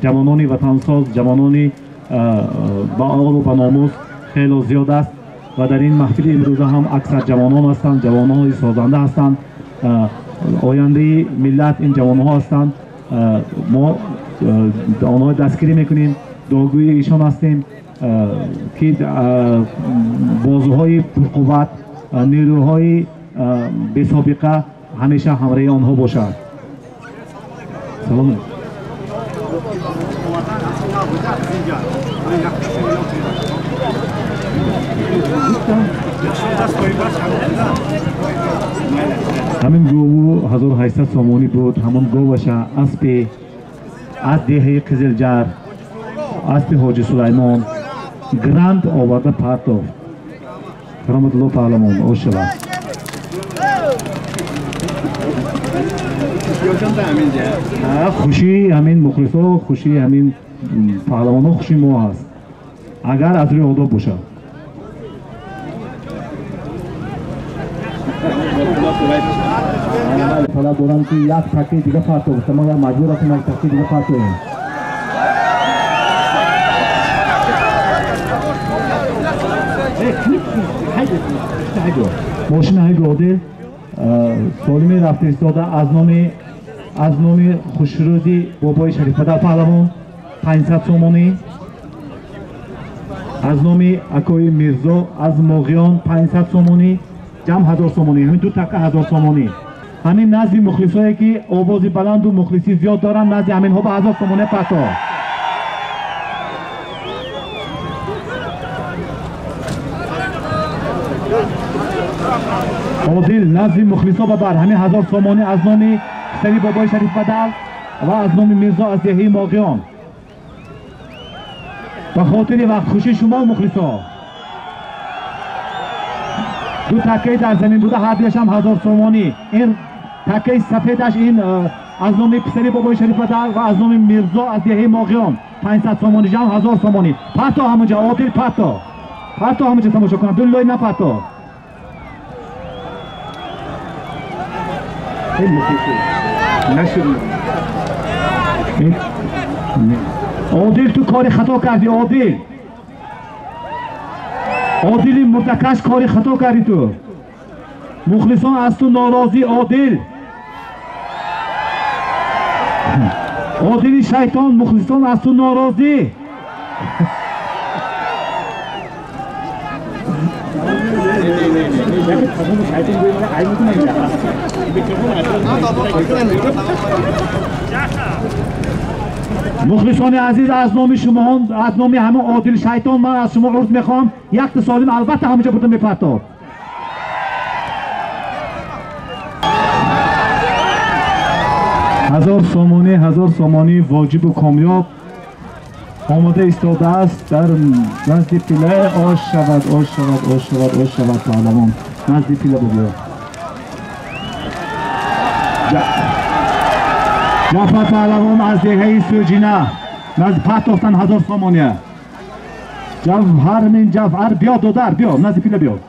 جوانانی وطنساز جوانانی با عقل و با ناموس خیلی زیاد است و در این محفل امروزه هم اکثر جوانان هستند. جوانان سازنده هستند. آینده ملت این جوانان هستند. ما آنها دستگیری میکنیم. داغگوی ایشان هستیم که بازوهای پرقوت نیروهای بی سابقه همیشه همراه آنها باشد. سلام. همین گوو 1800 سومونی بود. همون گووش اسب از دهه قزلجر اسب حاجی سلیمان گراند آورده پرتاف. رحمت الله پهلوان اوشلا خوشی همین مخلصا خوشی همین پهلوانا خوشی ما هست اگر از روی آداب باشه. حالت دارم که یک تکه دیگه پرتو بسته ما مجبور هستیم یک تکه دیگه پرتویم. ماشین های عادل سالمی رفتیستاده از نام خوشرودی بابای شریف پدر پهلوان 500 سومانی، از نام اکای میرزا از ماغیان 500 سومانی، جمع 1000 سومانی. همین دو تکه 1000 سومانی. همین نزد مخلصایی که آواز بلند و مخلصی زیاد دارن نزد همین ها به 1000 سومانی پتا. عادل نزد مخلصا ببر همین 1000 سومانی از نام سری بابای شریف پدر و از نام میرزا از دهه ماغیان به خاطر وقت خوشی شما و مخلصا. دو تکه در زمین بوده هدیه‌اش هم 1000 سومانی. این تکه سفیدش این از نام پسری بابای شریف پدر و از نام میرزا از دهه ماغیان 500 سومانی جمع 1000 سومانی. پتا همونجا عادل پتا همونجا تماشا کنم دو لای نه پتا. این مخلصی نشد. عادل تو کاری خطا کردی. عادل مرتکش کاری خطا کردی تو. مخلصان از تو ناراضی عادل. عادل شیطان مخلصان از تو ناراضی. مخلصان عزیز از نام شما از نام همه عادل شیطان من از شما عرض میخوام یک سالیم البته همونجا بودم بپرتا. هزار سومانی واجب و کامیاب آماده ایستاده است در نزد پیله. آش شود پهلوان نزد پیله بگیر. جعفر پهلوان از دهه سوجینه نزد پرتاختن 1000 سومانیه. جعفر بیا دودر بیا نزد پیله بیا.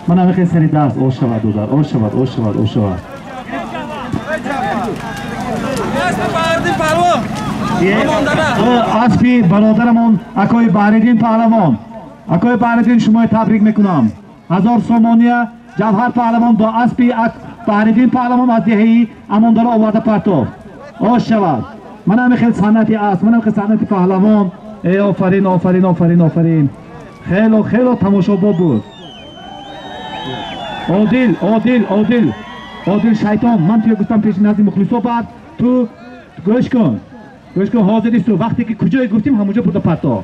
من همه خیلی سری دست آش شود دودر آش شود. اسبی برادرمون اکای بحریدین پهلوان اکای بحریدین شما تبریک میکنم. 1000 سومانیه جوهر پهلوان با اسبی بحریدین پهلوان از دهه امانداره آورده پرتو آش شود. من هم خیلی سنتی است. من هم خیلی سنتی پهلوان. ای آفرین خیلی تماشابا بود. عادل شیطان من توی گفتم پیش نزد مخلصا بعد تو گوش کن حاضر است. وقتی که کجای گفتیم همونجا بوده پتا.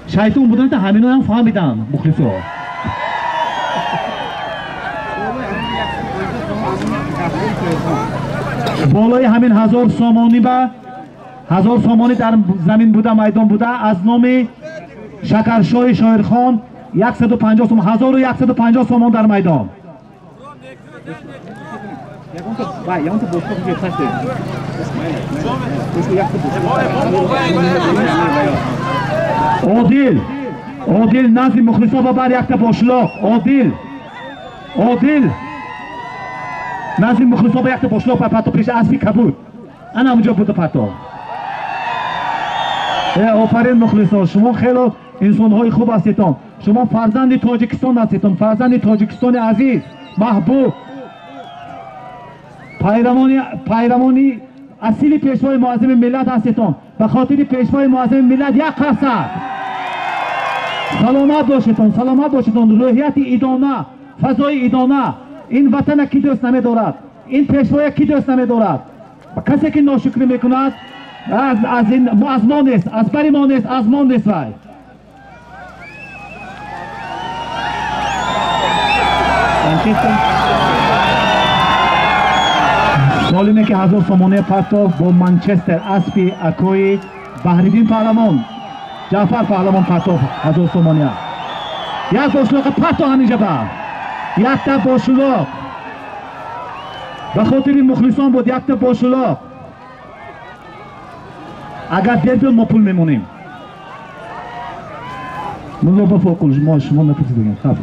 شیطان بودن تا همینا هم فهمیدن مخلصا. بالای همین 1000 سومانی با 1000 سومانی در زمین بوده میدان بوده از نام شکرشاه شاعرخان 150 سومان 1150 سومان در میدان. عادل نزد مخلصا ببر یک تا باشلاق. عادل نزد مخلصا با یک تا باشلاق بر پتا پیش اسبی کبود. انا اونجا بوده پتا. آفرین مخلصا شما خیلی انسان‌های خوب هستید. شما فرزند تاجیکستان هستید. فرزند تاجیکستان عزیز محبوب پیروانی اصیل پیشوای معظم ملت هستید. به خاطر پیشوای معظم ملت یک قصد سلامت باشید. روحیت ایدانه فضای ایدانه. این وطن کی دوست نمی‌دارد؟ این پیشوای کی دوست نمی‌دارد؟ کسی که ناشکری میکند از این از ما نیست، از بری ما نیست، از ما نیست. وای سالمی که 1000 سومانی پرتو با منچستر اسبی اکوی بحریدین پهلوان جعفر پهلوان پرتو 1000 سومانی یک باشلاق پرتو همینجا با یک تا باشلاق به خاطر مخلصان بود. یک تا باشلاق اگر دیر ما پول میمونیم. من با فوق ما شما نپرسید بگیم خب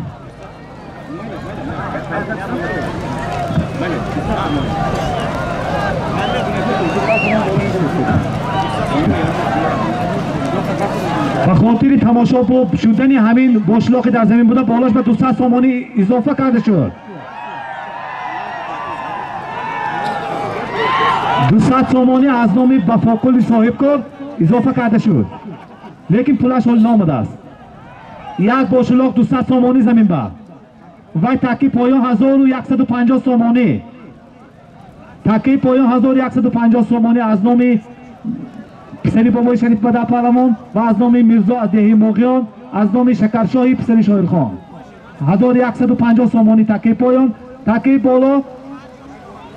به خاطر تماشا شدن همین باشلاقی در زمین بوده بالاش به 200 سامانی اضافه کرده شد. 200 سامانی از نام وفاقل صاحبکار اضافه کرده شد، لیکن پولش حال نامده است. یک باشلاق 200 سامانی زمین به و تکی پایان 1150 سامانی، تکی پایان 1150 سامانی از نام پسری بابای شریف بده پهلوان و از نام میرزا از دهی موغیان، از نام شکرشاهی پسری شاعرخان. 1150 سامانی تکی پایان، تکی بالا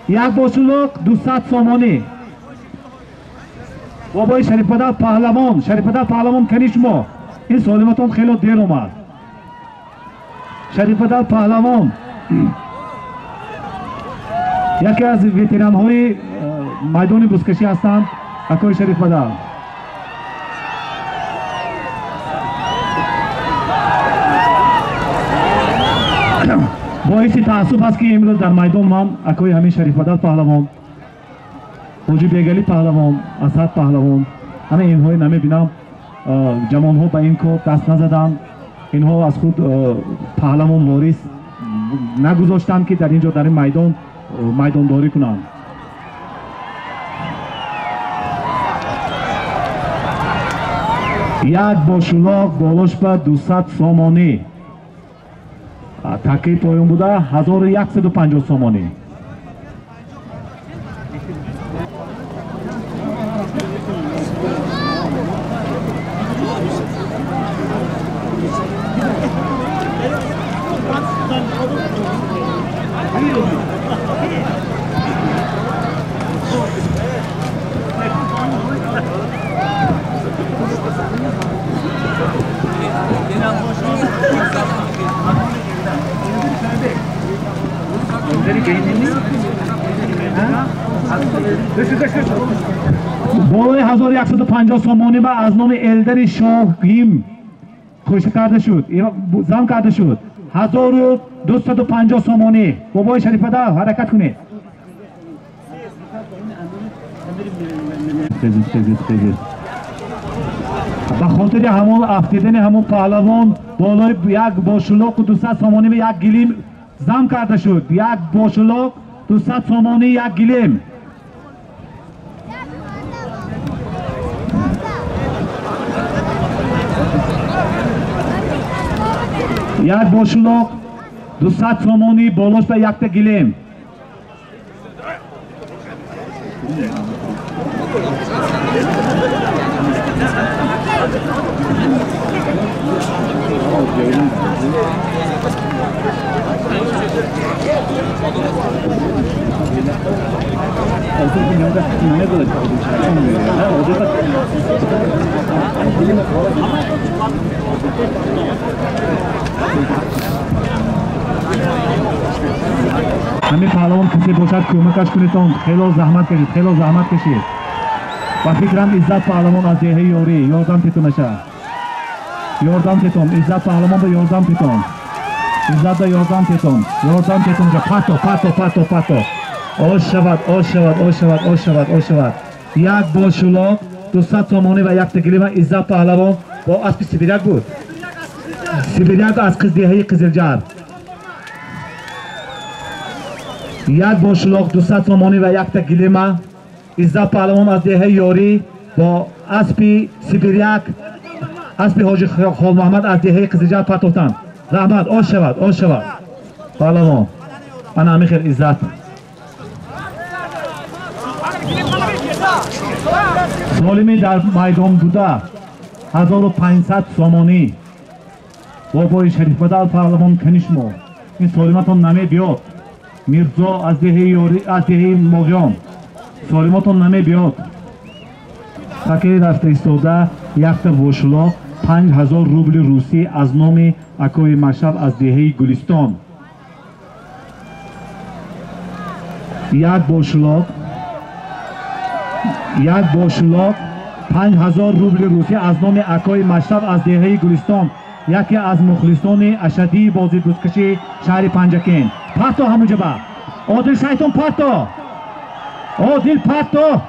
یک باشلاق 200 سامانی. بابای شریف بده پهلوان، شریف بده پهلوان کنی شما این سالمتان خیلی دیر اومد. شریف بده پهلوان یکی از ویتران های میدان بزکشی هستند. اکوی شریف بده باعث تعصب است که امروز در میدان من اکوی همین شریف بده پهلوان، حاجی بیگلی پهلوان، اسد پهلوان، همه اینها نمیبینم جوان ها به این کار دست نزدن. اینها از خود پهلوان وارث نگذاشتند که در اینجا در این میدان داری کنند. یک باشلاق بالاش به 200 سامانی تکی پایان بوده 1150 سامانی. بالای 1150 سامانی با از نام الدر شاهیم خوش کرده شد، زم کرده شد. 1250 سامانی. بابای شریف بده حرکت کنید. به خاطر همون افتیدن همون پهلوان بالای یک باشلاق و 200 سامانی به یک گلیم زم کرده شد. یک باشلاق 200 سامانی یک گلیم. یک باشلاق 200 سامانی بالاش به یک تا گلیم. همین پهلوان کسی باشد کمکش کنید، خیلی زحمت کشید، خیلی زحمت کشید. و فکرم عزت پهلوان از دهه یاری یاردم تیتون نشه. یاردم تیتون عزت پهلوان به یاردم تیتون، عزت به یاردم تیتون، یاردم تیتون جا پاتو پاتو پاتو پاتو آش شود، آش شود، آش شود، آش شود، آش شود. یک باشلاق 200 سامانی و یک تگلیم عزت پهلوان با اسب سیبریک بود. سیبریک از دهه قزلجر. یک باشلاق 200 سامانی و یک تگلیم عزت پهلوان از دهه یاری با اسب سیبریک، اسب حاجی خال محمد از دهه قزلجر پاتوتن. رحمت آش شود، آش شود. پهلوان انا همین خیر عزت. سالمی در میدان بوده 1500 سامانی. بابای شریف بده پهلوان کنیشمو این سالمتان نمی بیاد. میرزا از دهه یاری از دهه موغیان سالمتان نمی بیاد. تکی رفته ایستاده یک تا باشلاق 5000 روبل روسی از نام اکوی مشب از دهه گلستان. یک باشلاق 5000 روبل روسی از نام اکای مشرف از دهه گلستان، یکی از مخلصان اشدی بازی بزکشی شهر پنجکین. پاتو همونجا با Odil Shayton Patto. Odil Patto.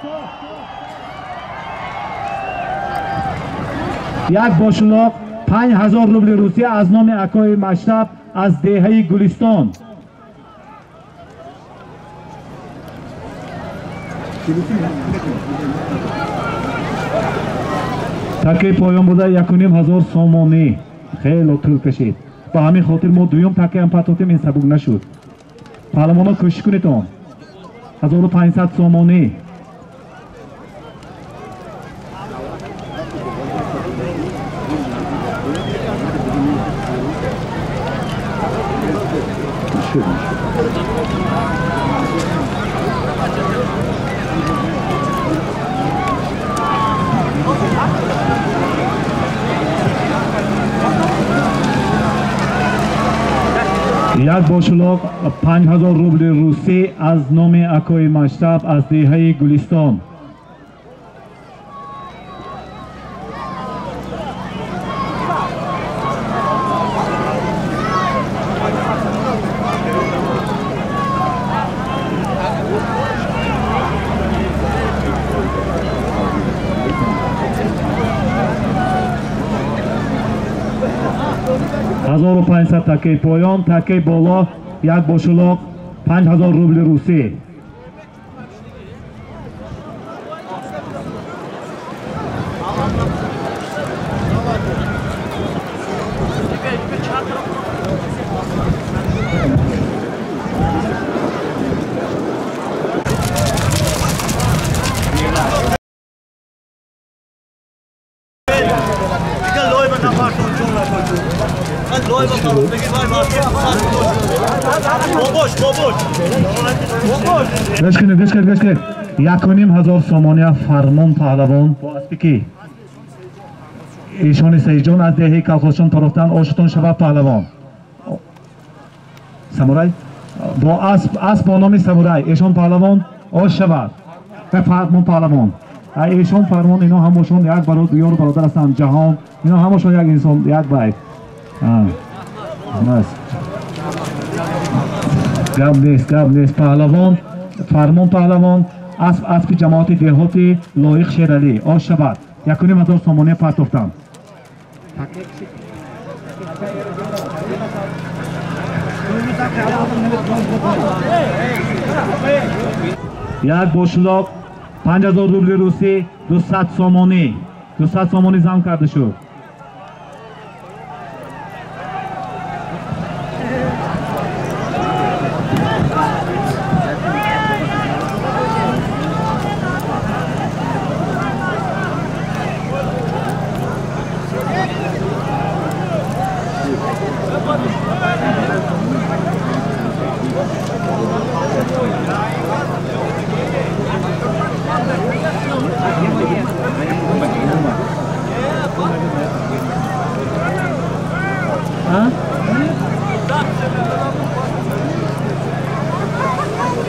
یک باشلاق 5000 روبل روسیه از نام اکای مشرب از دهه گلستان. تکه پایان بوده 1500 سامانی. خیلی طول کشید. با همین خاطر ما دویم تکه هم پاتوتیم این سبک نشد. پهلوانا کوشش کنید 1500 سامانی. یک باشلاق 5000 روبل روسی از نام اکای مشرب از دهه گلستان. تکه پایان تکه بالا یک باشلاق 5000 روبل روسی. گشکنید 1500 سامانیه فرمان پهلوان با اسبکی ایشان سیجان از دهه کلخاشان تاراختن آشتان شود پهلوان سامورای با اسب با نام سامورای ایشان پهلوان آش شود به فرمان پهلوان ایشان فرمان اینا همشون یک برادر یار برادر هستند جهان اینا همشون یک انسان یک باید گب نیست پهلوان فرمان پهلوان اسب جماعت دهاتی لایق شیرالی آش شود 1500 سامانیه پرتافتند. یک باشلاق 5000 روبل روسی 200 سامانی زم کرده شد.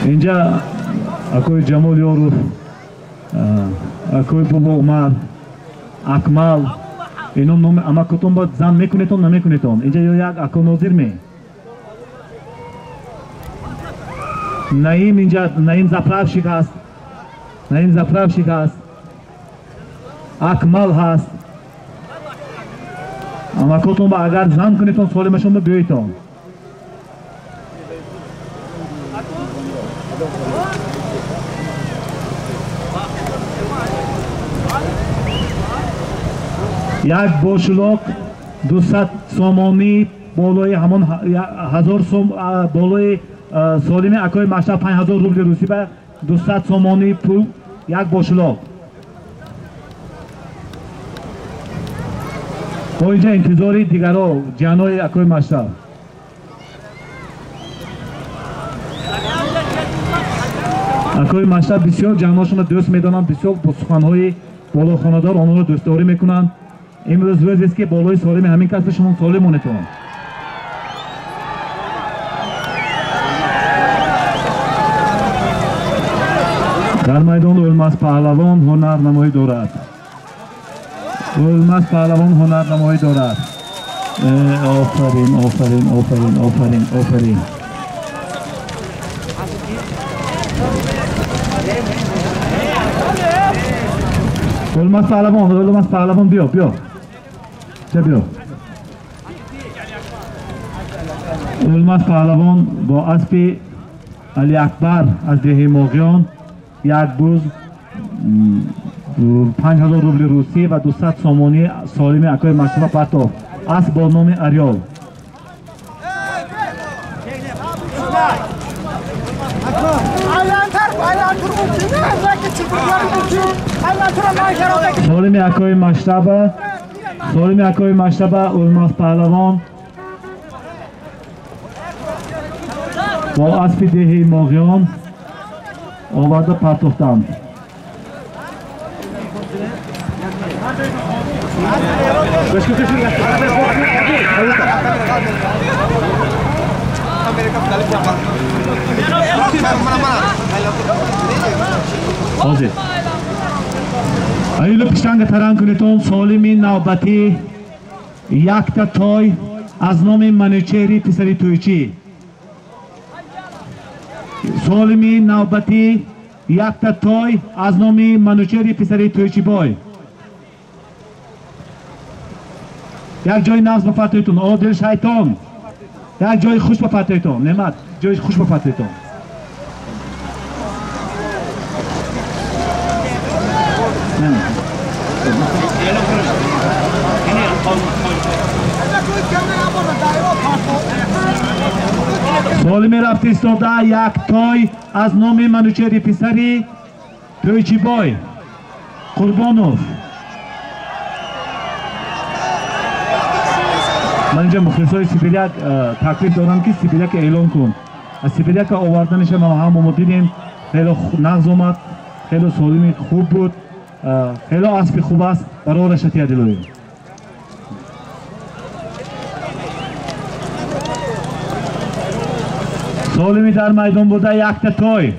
اینجا اکوی جمال یارو اکوی بابا عمر اکمل اینو نام اما کتون با زن میکنیتون نمیکنیتون اینجا یا یک اکو ناظر می نعیم اینجا نعیم زفرف شکست اکمل هست اما کتون با اگر زن کنیتون سالمشون با بیایتون یک باشلاق 200 سامانی بالای همان 1000 بالای سالمی اکای مشرب 5000 روبل روسی به 200 سامانی پول یک باشلاق. با اینجا انتظاری دیگرها جانای اکای مشرب اکای مشرب بسیار جاناشون دوست میدانند بسیار با سخنهای بالا خاندار آنها را دوستداری میکنند. امروز روز است که بالای سالم همین کسب شما سالم مونتون در میدان اولماس پهلوان هنر نمایی دارد آفرین Olmaz Pahlavon bio. Bio. Olmaz Pahlavon با اسب علی اکبر از دهه موقیان یک بوز 5000 روبل روسی و 200 سومونی سالم اکای مشتبه پرتو اسب با نام اریال. سالم اکای مشتبه Olmaz Pahlavon با اسب دهه موقیان آورده پرتوختند. حاضر ایلو پشتنگ تران کنیتون سالمی نوبتی یک تا توی از نام منوچهری پسری تویچی سالمی نوبتی یک تا توی از نام منوچهری پسری تویچی بای یک جای نفس بفتایتون عادل شیطان یک جای خوش بفتایتون نمت جای خوش بفتایتون سالمی رفت ایستاده یک تای از نام منوچهری پسری تویچی بای قربانوف من اینجا مخلصای سیبریک تکلیف دارم که سیبریک اعلان کن از سیبریک آوردنش ما هم دیدیم خیلی نغز اومد خیلی سالمی خوب بود خیلی اسب خوب است برای رشتی عدلوی سالمی در میدان بوده یک تا توی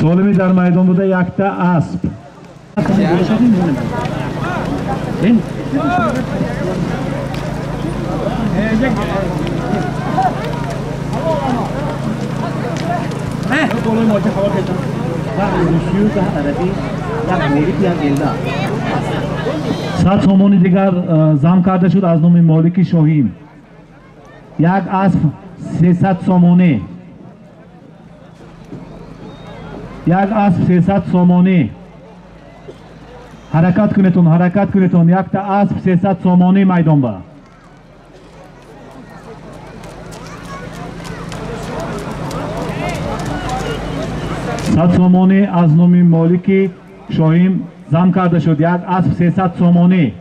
سالمی در میدان بوده یک تا اسب صد سومونی دیگر زم کرده شد از نام مالکی شاهین یک اسب 300 سومونی یک اسب 300 سومونی حرکت کنیتون یک تا اسب 300 سومونی میدان با 100 سومونی از نام مالکی شاهین زم کرده شد یک اسب 300 سومونی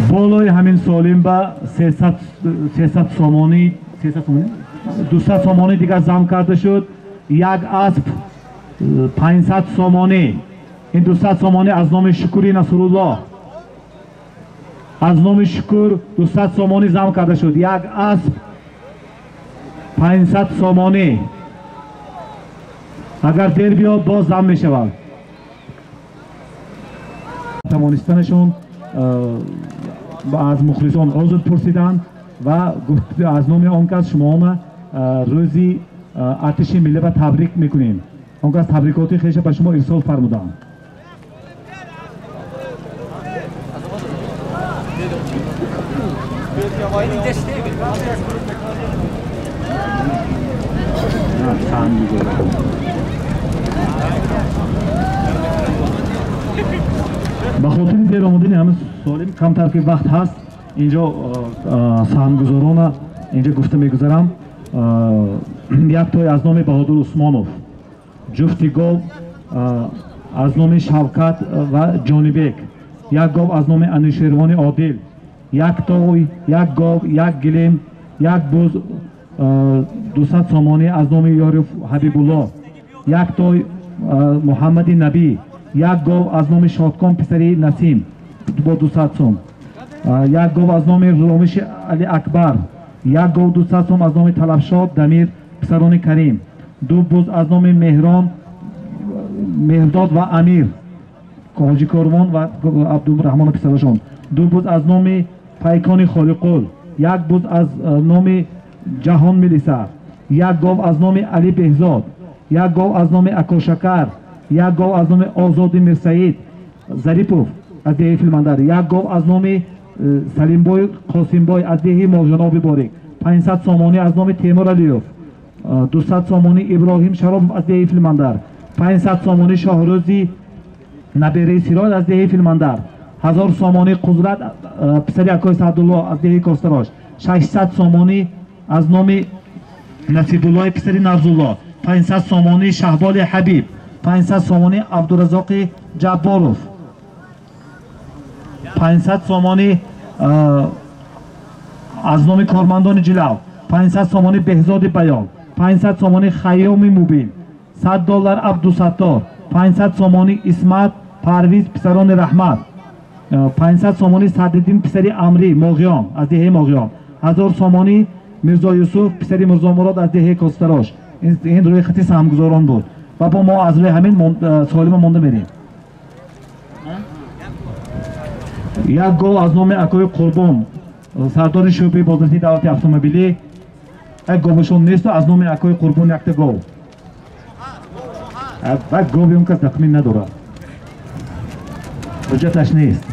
بالای همین سالم با 300 سومونی 200 سومونی دیگر زم کرده شد یک اسب 500 سومونی این 200 سومونی از نام شکوری نصرالله از نام شکور 200 سومونی زم کرده شد یک اسب 500 سومونی اگر دیر بیاد باز زم می شود توانستنشون از مخلصان عذر پرسیدن و گفت از نام آن کس شما روزی ارتش ملی را تبریک میکنیم آن کس تبریکاتی خیش به شما ارسال فرمودند به خاطر دیر آمدن همه солим камтар ки вақт ҳаст инҷо саҳмгузорона инҷа гуфта мегузарам як той аз номи баҳодур усмонов ҷуфти гов аз номи шавкат ва ҷонибек як гов аз номи анушервони одил як той як гов як гилем як буз 200 сомонӣ аз номи ёриф ҳабибулло як той муҳаммади набӣ як гов аз номи шодкон писари насим бо 200 сом як гов аз номи ромиши али акбар як гов 200 сом аз номи талабшод дамир писарони карим ду буз аз номи меҳрон меҳрдод ва амир ҳоҷи корвон ва абдураҳмони писарашон ду буз аз номи пайкони холиқул як буз аз номи ҷаҳон милиса як гов аз номи али беҳзод як гов аз номи акошакар як гов аз номи озоди мирсаид зарипов аз деҳаи филмандар як гов аз номи салимбой қосимбой аз деҳаи моҷаноби борик 500 сомонӣ аз номи темур алиёв 200 сомонӣ иброҳим шаропов аз деҳаи филмандар 500 сомонӣ шоҳрӯзи набераи сирод аз деҳаи филмандар 1000 сомонӣ қудрат писари акои саъдулло аз деҳаи костарош 600 сомонӣ аз номи насибуллои писари навзулло 500 сомонӣ шаҳболи ҳабиб 500 сомонӣ абдуразоқи ҷабборов 500 сомонӣ аз номи кормандони ҷилав 500 сомонӣ беҳзоди баён 500 сомонӣ хайёми мубин $100 абдусаттор 500 сомонӣ исмат парвиз писарони раҳмат 500 сомонӣ садиддин писари амрӣ моғиён аз деҳаи моғиён 1000 сомонӣ мирзо юсуф писари мирзомурод аз деҳаи костарош ин рӯйхати саҳмгузорон буд ва бо мо аз рӯи ҳамин солима монда мерем як гол аз номи акои қурбон сардори шӯъбаи бозирати давлати автомобилӣ як говашон несту аз номи акои қурбон якта гов як гови он кас тахмин надорад ҳуҷҷаташ нест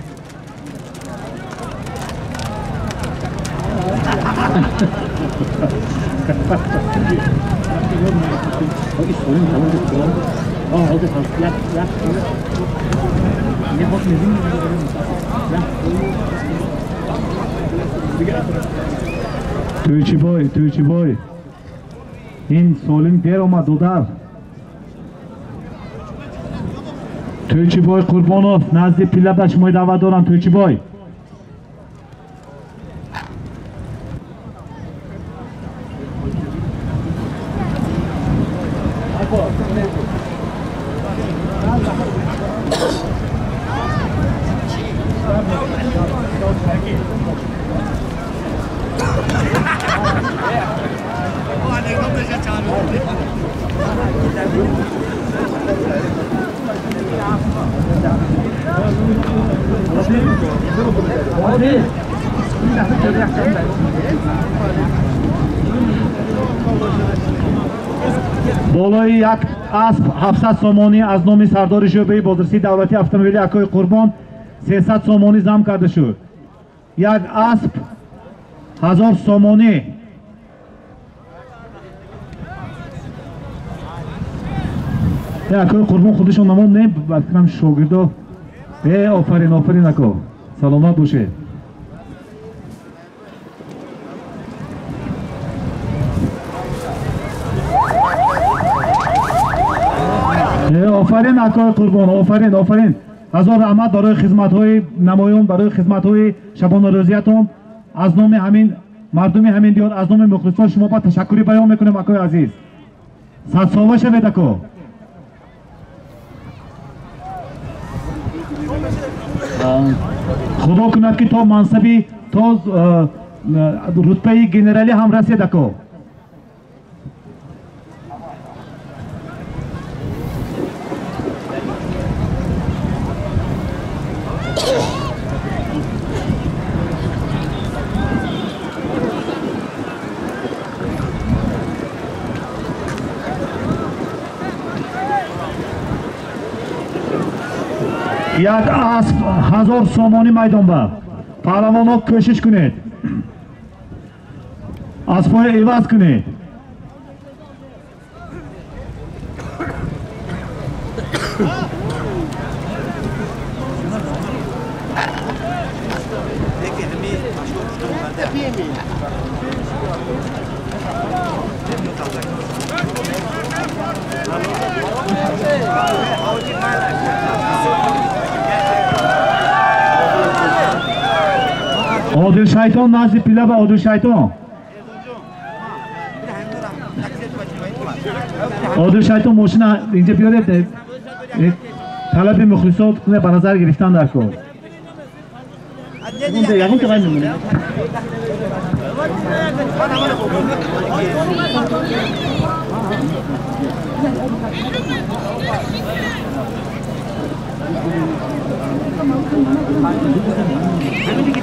Туйчибой ин солим дер омад додар Туйчибой Қурбонов назди пилла ба шумои даъват дорам Туйчибой болои як асп 700 сомонӣ аз номи сардори шӯъбаи бозирсии давлати автомобили акои қурбон 300 сомонӣ зам карда шуд як асп 1000 сомонӣ акои қурбон худашон намон не бафикрам шогирдо офарин ако саломат бошед офарин акои қурбон офарин ҳазор раҳмат барои хизматҳои намоён барои хизматҳои шабонарӯзиятон аз номи ҳамин мардуми ҳамин диёр аз номи мухлисон шумо ба ташаккурӣ баён мекунем акои азиз садсола шавед ако худо кунад ки то мансаби то рутбаи генералӣ ҳам расед ако як асп 1000 сомонӣ майдонба паҳлавонҳо кӯшиш кунед аспҳои иваз кунед عادل شیطان نزد پیله به عادل شیطان. عادل شیطان ماشین اینجا بیاره طلب مخلصات کنه به نظر گرفتن در کار. یقین که باید میمونه. همین دیگه